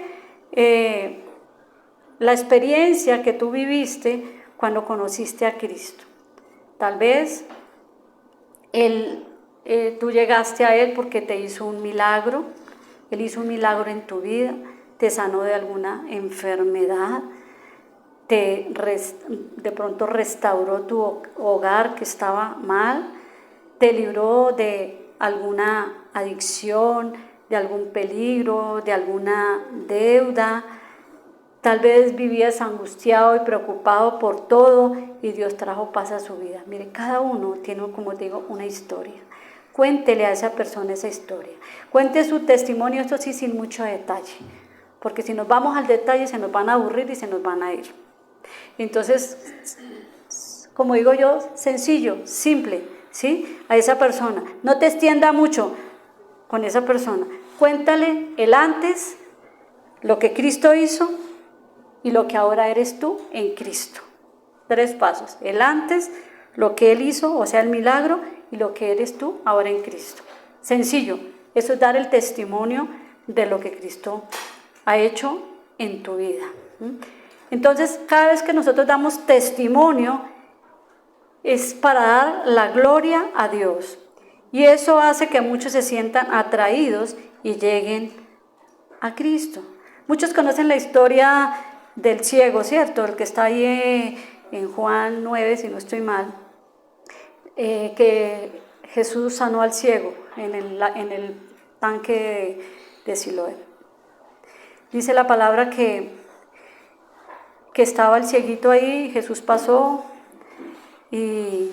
la experiencia que tú viviste cuando conociste a Cristo. Tal vez tú llegaste a Él porque te hizo un milagro, Él hizo un milagro en tu vida, te sanó de alguna enfermedad, de pronto restauró tu hogar que estaba mal, te libró de alguna adicción, de algún peligro, de alguna deuda. Tal vez vivías angustiado y preocupado por todo y Dios trajo paz a su vida. Mire, cada uno tiene, como digo, una historia. Cuéntele a esa persona esa historia. Cuente su testimonio, esto sí, sin mucho detalle. Porque si nos vamos al detalle se nos van a aburrir y se nos van a ir. Entonces, como digo yo, sencillo, simple, ¿sí? A esa persona. No te extienda mucho con esa persona. Cuéntale el antes, lo que Cristo hizo y lo que ahora eres tú en Cristo. 3 pasos. El antes, lo que Él hizo, o sea, el milagro, y lo que eres tú ahora en Cristo. Sencillo. Eso es dar el testimonio de lo que Cristo ha hecho en tu vida. Entonces, cada vez que nosotros damos testimonio, es para dar la gloria a Dios. Y eso hace que muchos se sientan atraídos y lleguen a Cristo. Muchos conocen la historia del ciego, ¿cierto? El que está ahí en Juan 9, si no estoy mal, que Jesús sanó al ciego en el tanque de Siloé. Dice la palabra que estaba el cieguito ahí, Jesús pasó y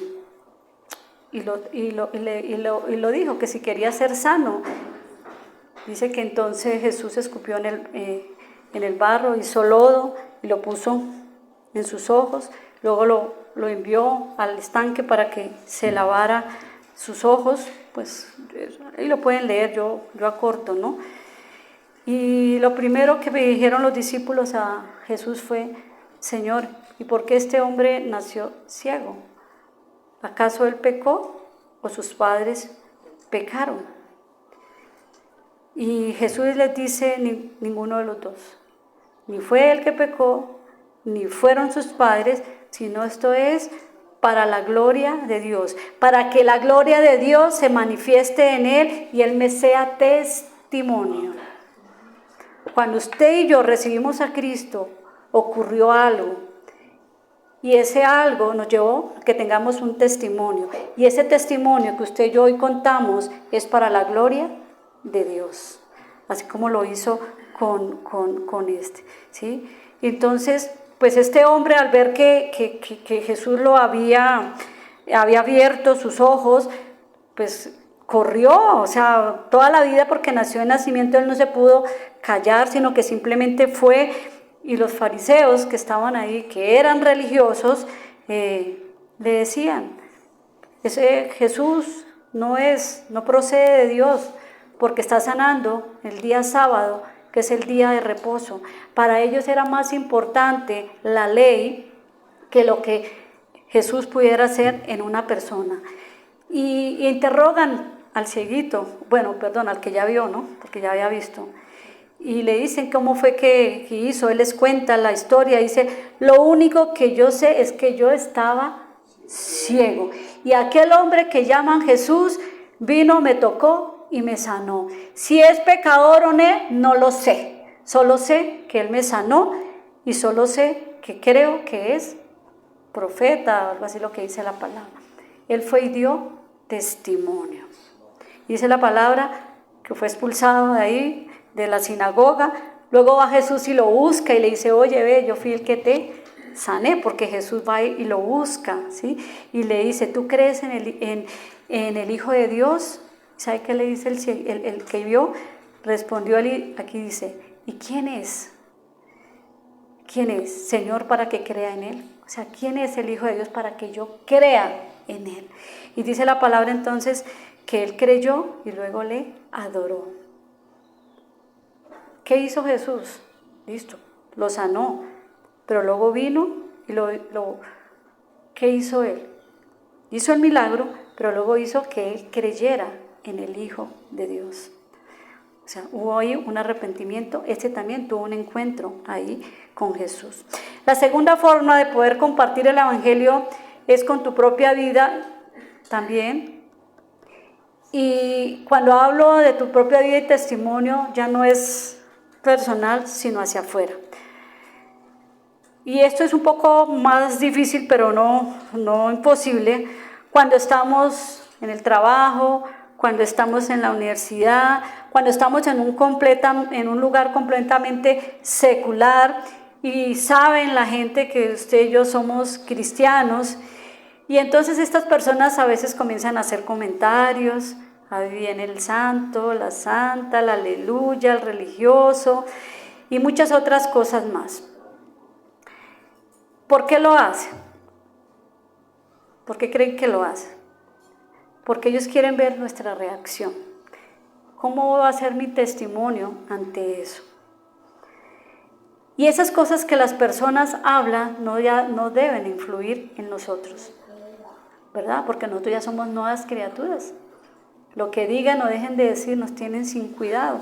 lo dijo, que si quería ser sano. Dice que entonces Jesús escupió en el barro, hizo lodo y lo puso en sus ojos, luego lo envió al estanque para que se lavara sus ojos, pues ahí lo pueden leer, yo acorto, ¿no? Y lo primero que me dijeron los discípulos a Jesús fue: Señor, ¿y por qué este hombre nació ciego? ¿Acaso él pecó o sus padres pecaron? Y Jesús les dice: ninguno de los dos. Ni fue él que pecó, ni fueron sus padres, sino esto es para la gloria de Dios, para que la gloria de Dios se manifieste en él y él me sea testimonio. Cuando usted y yo recibimos a Cristo, ocurrió algo, y ese algo nos llevó a que tengamos un testimonio, y ese testimonio que usted y yo hoy contamos es para la gloria de Dios, así como lo hizo con este, ¿sí? Y entonces, pues este hombre, al ver que Jesús lo había abierto sus ojos, pues corrió, o sea, toda la vida, porque nació de nacimiento, él no se pudo callar, sino que simplemente fue, y los fariseos que estaban ahí, que eran religiosos, le decían: ese Jesús no procede de Dios, porque está sanando el día sábado, que es el día de reposo. Para ellos era más importante la ley que lo que Jesús pudiera hacer en una persona. Y interrogan al cieguito, al que ya vio, ¿no? Porque ya había visto. Y le dicen cómo fue que hizo. Él les cuenta la historia. Dice: lo único que yo sé es que yo estaba ciego. Y aquel hombre que llaman Jesús vino, me tocó y me sanó. Si es pecador o no lo sé. Solo sé que Él me sanó y solo sé que creo que es profeta, algo así lo que dice la palabra. Él fue y dio testimonio. Dice la palabra que fue expulsado de ahí, de la sinagoga. Luego va Jesús y lo busca y le dice: oye, ve, yo fui el que te sané, porque Jesús va y lo busca, ¿sí? Y le dice: ¿tú crees en el Hijo de Dios? ¿Sabe qué le dice el que vio? Respondió él, aquí dice, ¿y quién es? ¿Quién es? Señor, para que crea en él. O sea, ¿quién es el Hijo de Dios para que yo crea en él? Y dice la palabra entonces que él creyó y luego le adoró. ¿Qué hizo Jesús? Listo, lo sanó, pero luego vino y ¿qué hizo él? Hizo el milagro, pero luego hizo que él creyera en el Hijo de Dios. O sea, hubo ahí un arrepentimiento. Este también tuvo un encuentro ahí con Jesús. La segunda forma de poder compartir el Evangelio es con tu propia vida también. Y cuando hablo de tu propia vida y testimonio, ya no es personal, sino hacia afuera. Y esto es un poco más difícil, pero no imposible, cuando estamos en el trabajo, cuando estamos en la universidad, cuando estamos en un lugar completamente secular y saben la gente que usted y yo somos cristianos, y entonces estas personas a veces comienzan a hacer comentarios, ahí viene el santo, la santa, la aleluya, el religioso y muchas otras cosas más. ¿Por qué lo hacen? ¿Por qué creen que lo hacen? Porque ellos quieren ver nuestra reacción. ¿Cómo va a ser mi testimonio ante eso? Y esas cosas que las personas hablan no deben influir en nosotros, ¿verdad? Porque nosotros ya somos nuevas criaturas. Lo que digan o dejen de decir nos tienen sin cuidado.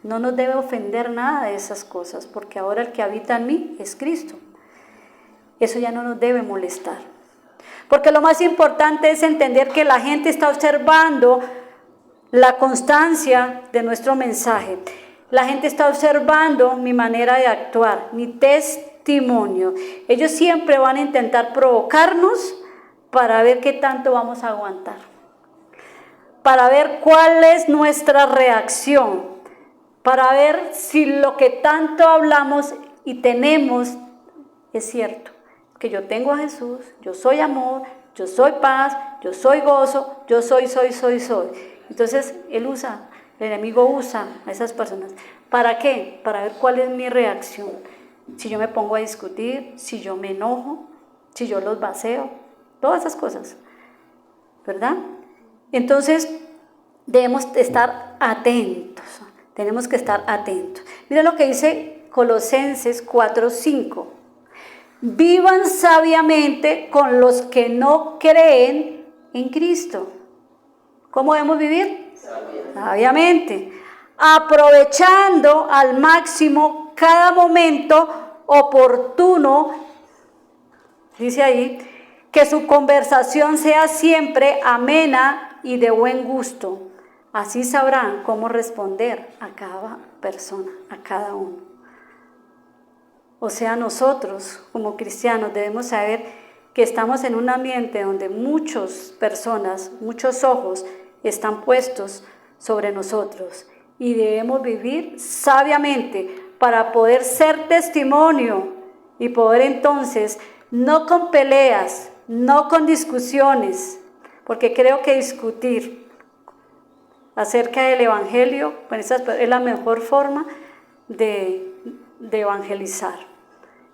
No nos debe ofender nada de esas cosas, porque ahora el que habita en mí es Cristo. Eso ya no nos debe molestar. Porque lo más importante es entender que la gente está observando la constancia de nuestro mensaje. La gente está observando mi manera de actuar, mi testimonio. Ellos siempre van a intentar provocarnos para ver qué tanto vamos a aguantar. Para ver cuál es nuestra reacción. Para ver si lo que tanto hablamos y tenemos es cierto. Que yo tengo a Jesús, yo soy amor, yo soy paz, yo soy gozo, yo soy. Entonces el enemigo usa a esas personas. ¿Para qué? Para ver cuál es mi reacción. Si yo me pongo a discutir, si yo me enojo, si yo los vacío, todas esas cosas, ¿verdad? Entonces debemos estar atentos, tenemos que estar atentos. Mira lo que dice Colosenses 4:5. Vivan sabiamente con los que no creen en Cristo. ¿Cómo debemos vivir? Sabiamente. Aprovechando al máximo cada momento oportuno, dice ahí, que su conversación sea siempre amena y de buen gusto. Así sabrán cómo responder a cada persona, a cada uno. O sea, nosotros como cristianos debemos saber que estamos en un ambiente donde muchas personas, muchos ojos están puestos sobre nosotros y debemos vivir sabiamente para poder ser testimonio y poder entonces, no con peleas, no con discusiones, porque creo que discutir acerca del Evangelio es la mejor forma de evangelizar.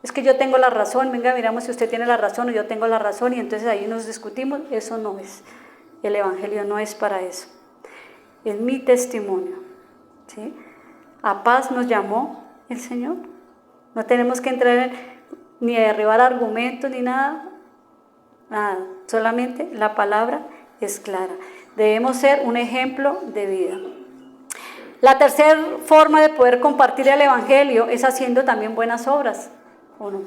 Es que yo tengo la razón, venga, miramos si usted tiene la razón o yo tengo la razón y entonces ahí nos discutimos. Eso no es, el Evangelio no es para eso. Es mi testimonio, ¿sí? A paz nos llamó el Señor. No tenemos que entrar ni a derribar argumentos ni nada, solamente la palabra es clara. Debemos ser un ejemplo de vida. La tercera forma de poder compartir el Evangelio es haciendo también buenas obras, ¿o no?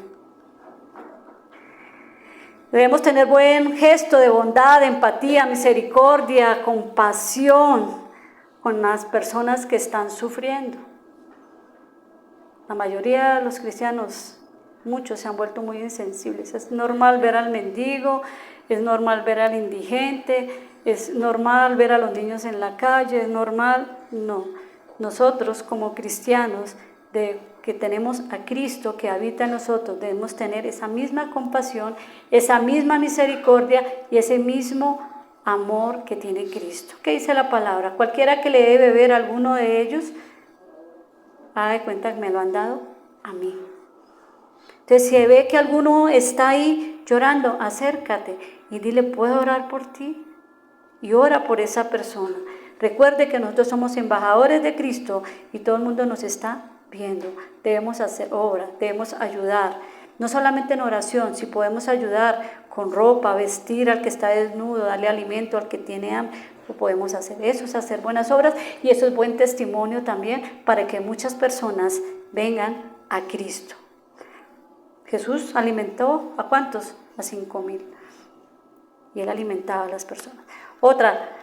Debemos tener buen gesto de bondad, de empatía, misericordia, compasión con las personas que están sufriendo. La mayoría de los cristianos, muchos se han vuelto muy insensibles. Es normal ver al mendigo, es normal ver al indigente, es normal ver a los niños en la calle, es normal. No, nosotros como cristianos que tenemos a Cristo que habita en nosotros, debemos tener esa misma compasión, esa misma misericordia y ese mismo amor que tiene Cristo. ¿Qué dice la palabra? Cualquiera que le dé beber a alguno de ellos, haga de cuenta que me lo han dado a mí. Entonces, si ve que alguno está ahí llorando, acércate y dile, ¿puedo orar por ti? Y ora por esa persona. Recuerde que nosotros somos embajadores de Cristo y todo el mundo nos está viendo. Debemos hacer obra, debemos ayudar. No solamente en oración, si podemos ayudar con ropa, vestir al que está desnudo, darle alimento al que tiene hambre, lo podemos hacer. Eso es hacer buenas obras y eso es buen testimonio también para que muchas personas vengan a Cristo. Jesús alimentó ¿a cuántos? A 5,000. Y él alimentaba a las personas. Otra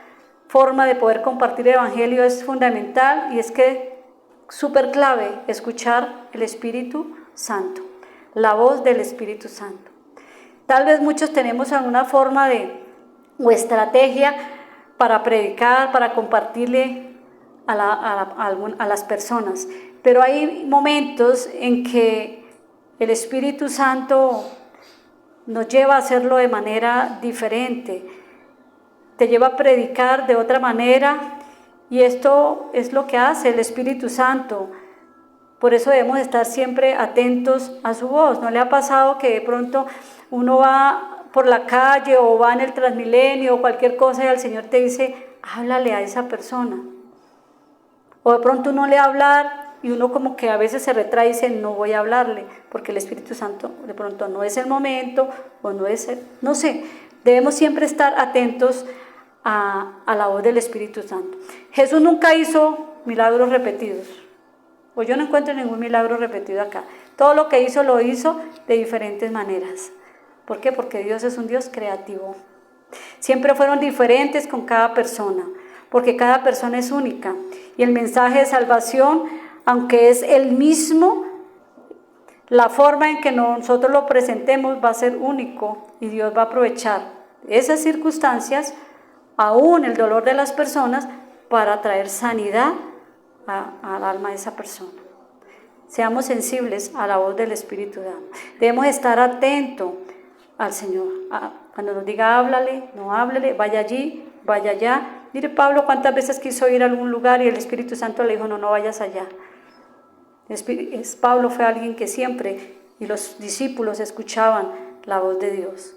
forma de poder compartir el evangelio es fundamental y es que súper clave escuchar el Espíritu Santo, la voz del Espíritu Santo. Tal vez muchos tenemos alguna forma o estrategia para predicar, para compartirle a las personas, pero hay momentos en que el Espíritu Santo nos lleva a hacerlo de manera diferente, te lleva a predicar de otra manera y esto es lo que hace el Espíritu Santo. Por eso debemos estar siempre atentos a su voz. ¿No le ha pasado que de pronto uno va por la calle o va en el Transmilenio o cualquier cosa y el Señor te dice, háblale a esa persona? O de pronto uno le va a hablar y uno como que a veces se retrae y dice, no voy a hablarle, porque el Espíritu Santo de pronto no es el momento o no es no sé. Debemos siempre estar atentos a la voz del Espíritu Santo. Jesús nunca hizo milagros repetidos. Pues yo no encuentro ningún milagro repetido acá. Todo lo que hizo, lo hizo de diferentes maneras. ¿Por qué? Porque Dios es un Dios creativo. Siempre fueron diferentes con cada persona, porque cada persona es única. Y el mensaje de salvación, aunque es el mismo, la forma en que nosotros lo presentemos va a ser único y Dios va a aprovechar esas circunstancias, aún el dolor de las personas, para traer sanidad al alma de esa persona. Seamos sensibles a la voz del Espíritu Santo. Debemos estar atentos al Señor. Cuando nos diga háblale, no háblale, vaya allí, vaya allá. Mire Pablo cuántas veces quiso ir a algún lugar y el Espíritu Santo le dijo, no vayas allá. Pablo fue alguien que siempre, y los discípulos escuchaban la voz de Dios.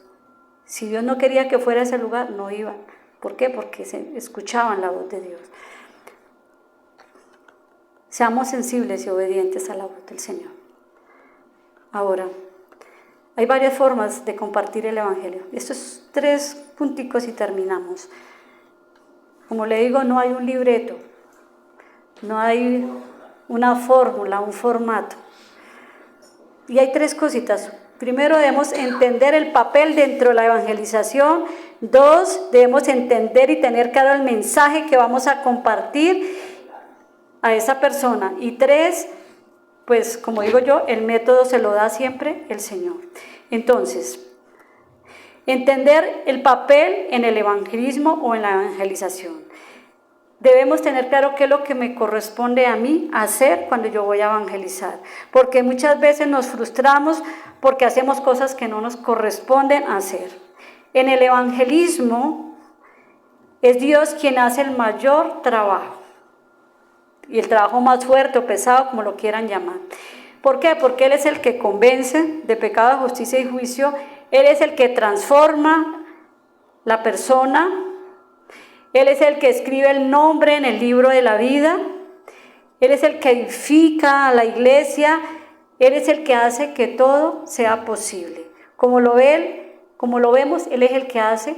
Si Dios no quería que fuera a ese lugar, no iban. ¿Por qué? Porque escuchaban la voz de Dios. Seamos sensibles y obedientes a la voz del Señor. Ahora, hay varias formas de compartir el Evangelio. Estos 3 punticos y terminamos. Como le digo, no hay un libreto, no hay una fórmula, un formato. Y hay 3 cositas. Primero, debemos entender el papel dentro de la evangelización. 2, debemos entender y tener claro el mensaje que vamos a compartir a esa persona. Y 3, pues como digo yo, el método se lo da siempre el Señor. Entonces, entender el papel en el evangelismo o en la evangelización. Debemos tener claro qué es lo que me corresponde a mí hacer cuando yo voy a evangelizar, porque muchas veces nos frustramos porque hacemos cosas que no nos corresponden hacer. En el evangelismo es Dios quien hace el mayor trabajo, y el trabajo más fuerte o pesado, como lo quieran llamar. ¿Por qué? Porque Él es el que convence de pecado, justicia y juicio. Él es el que transforma la persona. Él es el que escribe el nombre en el libro de la vida. Él es el que edifica a la iglesia. Él es el que hace que todo sea posible. Como lo vemos, Él es el que hace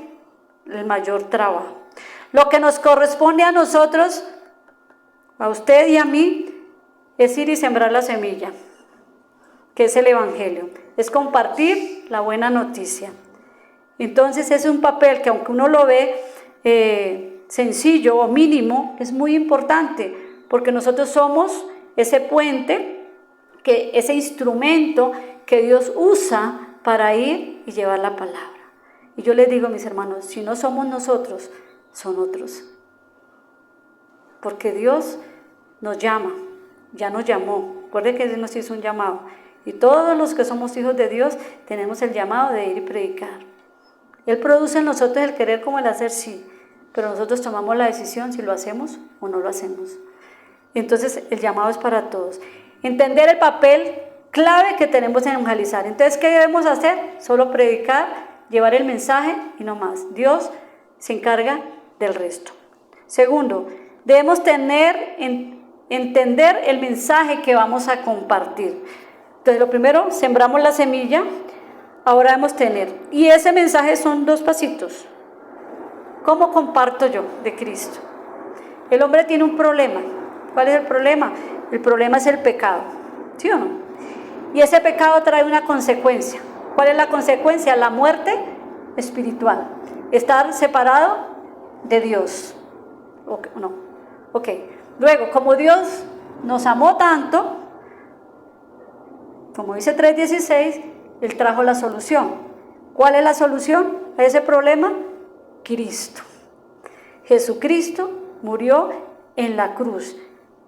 el mayor trabajo. Lo que nos corresponde a nosotros, a usted y a mí, es ir y sembrar la semilla, que es el Evangelio, es compartir la buena noticia. Entonces es un papel que aunque uno lo ve sencillo o mínimo, es muy importante, porque nosotros somos ese puente, ese instrumento que Dios usa para ir y llevar la palabra. Y yo les digo, mis hermanos, si no somos nosotros, son otros. Porque Dios nos llama, ya nos llamó. Recuerde que Dios nos hizo un llamado. Y todos los que somos hijos de Dios tenemos el llamado de ir y predicar. Él produce en nosotros el querer como el hacer, sí, pero nosotros tomamos la decisión si lo hacemos o no lo hacemos. Entonces el llamado es para todos. Entender el papel clave que tenemos en evangelizar. Entonces, ¿qué debemos hacer? Solo predicar, llevar el mensaje y no más. Dios se encarga del resto. Segundo, debemos entender el mensaje que vamos a compartir. Entonces, lo primero, sembramos la semilla, ahora debemos tener. Y ese mensaje son 2 pasitos. ¿Cómo comparto yo de Cristo? El hombre tiene un problema. ¿Cuál es el problema? El problema es el pecado, ¿sí o no? Y ese pecado trae una consecuencia. ¿Cuál es la consecuencia? La muerte espiritual. Estar separado de Dios. No. Ok. Luego, como Dios nos amó tanto, como dice 3:16, Él trajo la solución. ¿Cuál es la solución a ese problema? Cristo. Jesucristo murió en la cruz.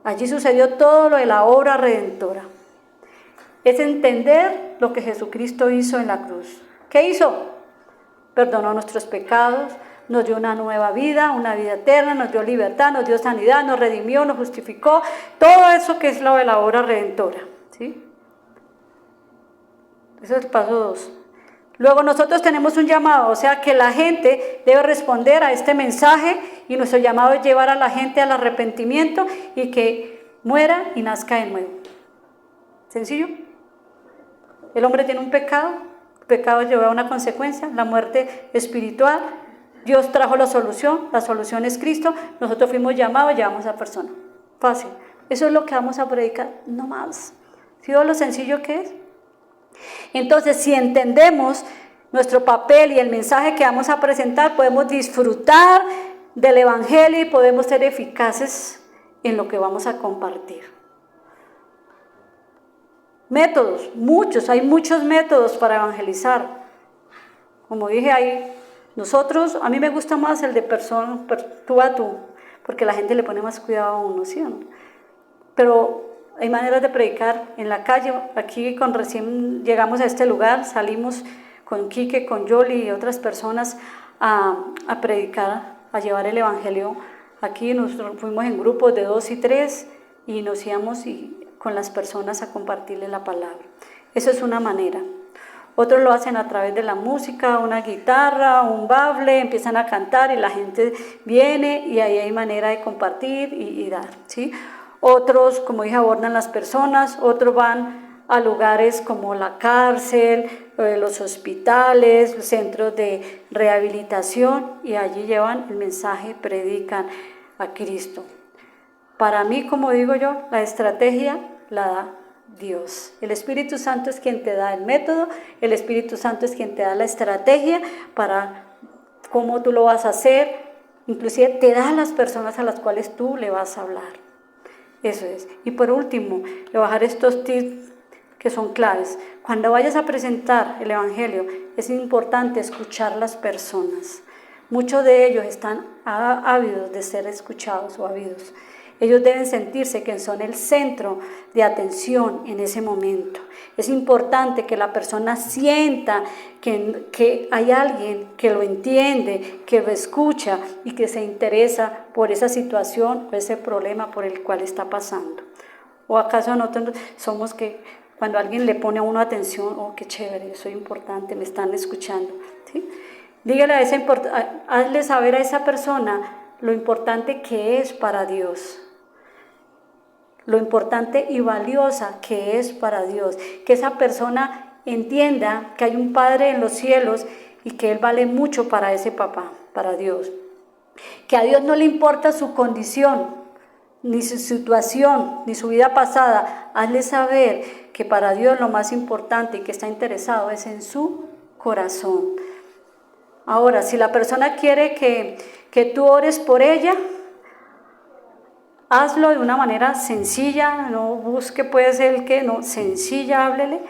Allí sucedió todo lo de la obra redentora. Es entender lo que Jesucristo hizo en la cruz. ¿Qué hizo? Perdonó nuestros pecados, nos dio una nueva vida, una vida eterna, nos dio libertad, nos dio sanidad, nos redimió, nos justificó. Todo eso que es lo de la obra redentora, ¿sí? Ese es el paso 2. Luego nosotros tenemos un llamado, o sea que la gente debe responder a este mensaje y nuestro llamado es llevar a la gente al arrepentimiento y que muera y nazca de nuevo. ¿Sencillo? El hombre tiene un pecado, el pecado lleva a una consecuencia, la muerte espiritual. Dios trajo la solución es Cristo, nosotros fuimos llamados y llevamos a la persona. Fácil. Eso es lo que vamos a predicar, no más. ¿Sí ves lo sencillo que es? Entonces, si entendemos nuestro papel y el mensaje que vamos a presentar, podemos disfrutar del Evangelio y podemos ser eficaces en lo que vamos a compartir. Métodos, hay muchos métodos para evangelizar. Como dije ahí, a mí me gusta más el de tú a tú, porque la gente le pone más cuidado a uno, ¿sí o no? Pero hay maneras de predicar en la calle. Aquí recién llegamos a este lugar, salimos con Quique, con Yoli y otras personas a predicar, a llevar el Evangelio. Aquí fuimos en grupos de 2 y 3 y nos íbamos con las personas a compartirles la palabra. Eso es una manera. Otros lo hacen a través de la música, una guitarra, un bafle, empiezan a cantar y la gente viene y ahí hay manera de compartir y dar, ¿sí? Otros, como dije, abordan las personas, otros van a lugares como la cárcel, los hospitales, los centros de rehabilitación y allí llevan el mensaje, predican a Cristo. Para mí, como digo yo, la estrategia la da Dios. El Espíritu Santo es quien te da el método, el Espíritu Santo es quien te da la estrategia para cómo tú lo vas a hacer, inclusive te da las personas a las cuales tú le vas a hablar. Eso es. Y por último, le voy a dejar estos tips que son claves. Cuando vayas a presentar el Evangelio, es importante escuchar las personas. Muchos de ellos están ávidos de ser escuchados o ávidos. Ellos deben sentirse que son el centro de atención en ese momento. Es importante que la persona sienta que hay alguien que lo entiende, que lo escucha y que se interesa por esa situación o ese problema por el cual está pasando. ¿O acaso nosotros somos que cuando alguien le pone a uno atención, oh, qué chévere, yo soy importante, me están escuchando? ¿Sí? Dígale hazle saber a esa persona lo importante que es para Dios. Lo importante y valiosa que es para Dios, que esa persona entienda que hay un Padre en los cielos y que Él vale mucho para ese papá, para Dios. Que a Dios no le importa su condición, ni su situación, ni su vida pasada. Hazle saber que para Dios lo más importante y que está interesado es en su corazón. Ahora, si la persona quiere que tú ores por ella, hazlo de una manera sencilla, no busque sencilla, háblele,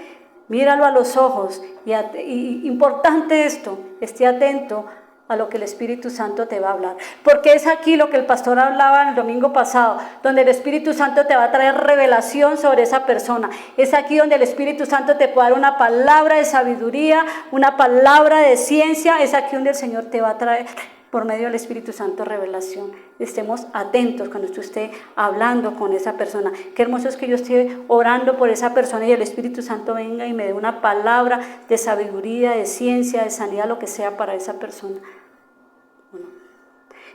míralo a los ojos y importante esto, esté atento a lo que el Espíritu Santo te va a hablar. Porque es aquí lo que el pastor hablaba el domingo pasado, donde el Espíritu Santo te va a traer revelación sobre esa persona. Es aquí donde el Espíritu Santo te puede dar una palabra de sabiduría, una palabra de ciencia. Es aquí donde el Señor te va a traer por medio del Espíritu Santo revelación. Estemos atentos cuando usted esté hablando con esa persona. Qué hermoso es que yo esté orando por esa persona y el Espíritu Santo venga y me dé una palabra de sabiduría, de ciencia, de sanidad, lo que sea para esa persona. Bueno,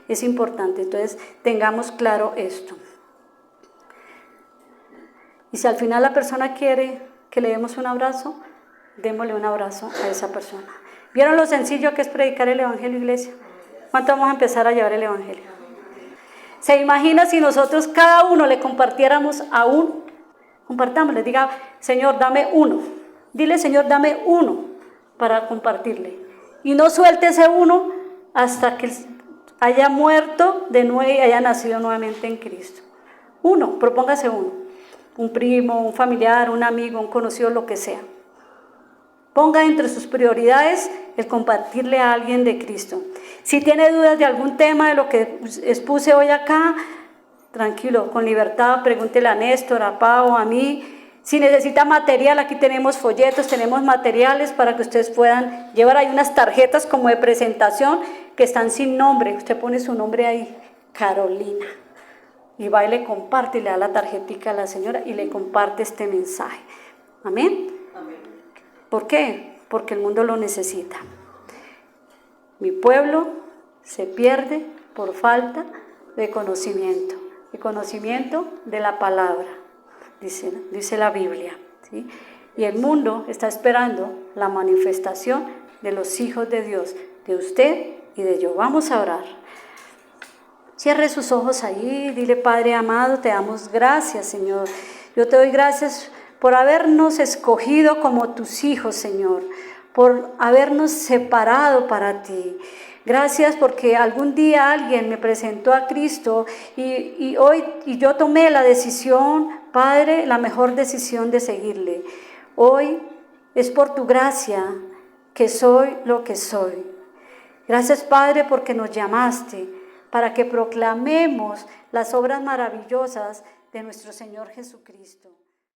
es importante, entonces tengamos claro esto. Y si al final la persona quiere que le demos un abrazo, démosle un abrazo a esa persona. ¿Vieron lo sencillo que es predicar el Evangelio, iglesia? ¿Cuánto vamos a empezar a llevar el Evangelio? ¿Se imagina si nosotros cada uno le compartiéramos a uno? Compartámosle, diga, Señor, dame uno. Dile, Señor, dame uno para compartirle. Y no suelte ese uno hasta que haya muerto de nuevo y haya nacido nuevamente en Cristo. Uno, propóngase uno. Un primo, un familiar, un amigo, un conocido, lo que sea. Ponga entre sus prioridades el compartirle a alguien de Cristo. Si tiene dudas de algún tema de lo que expuse hoy acá, tranquilo, con libertad, pregúntele a Néstor, a Pau, a mí. Si necesita material, aquí tenemos folletos, tenemos materiales para que ustedes puedan llevar. Hay unas tarjetas como de presentación que están sin nombre. Usted pone su nombre ahí, Carolina. Y va y le comparte, y le da la tarjetica a la señora y le comparte este mensaje. Amén. ¿Por qué? Porque el mundo lo necesita. Mi pueblo se pierde por falta de conocimiento de la palabra, dice la Biblia, ¿sí? Y el mundo está esperando la manifestación de los hijos de Dios, de usted y de yo. Vamos a orar. Cierre sus ojos ahí, dile, Padre amado, te damos gracias, Señor. Yo te doy gracias por habernos escogido como tus hijos, Señor, por habernos separado para ti. Gracias porque algún día alguien me presentó a Cristo y yo tomé la decisión, Padre, la mejor decisión de seguirle. Hoy es por tu gracia que soy lo que soy. Gracias, Padre, porque nos llamaste para que proclamemos las obras maravillosas de nuestro Señor Jesucristo.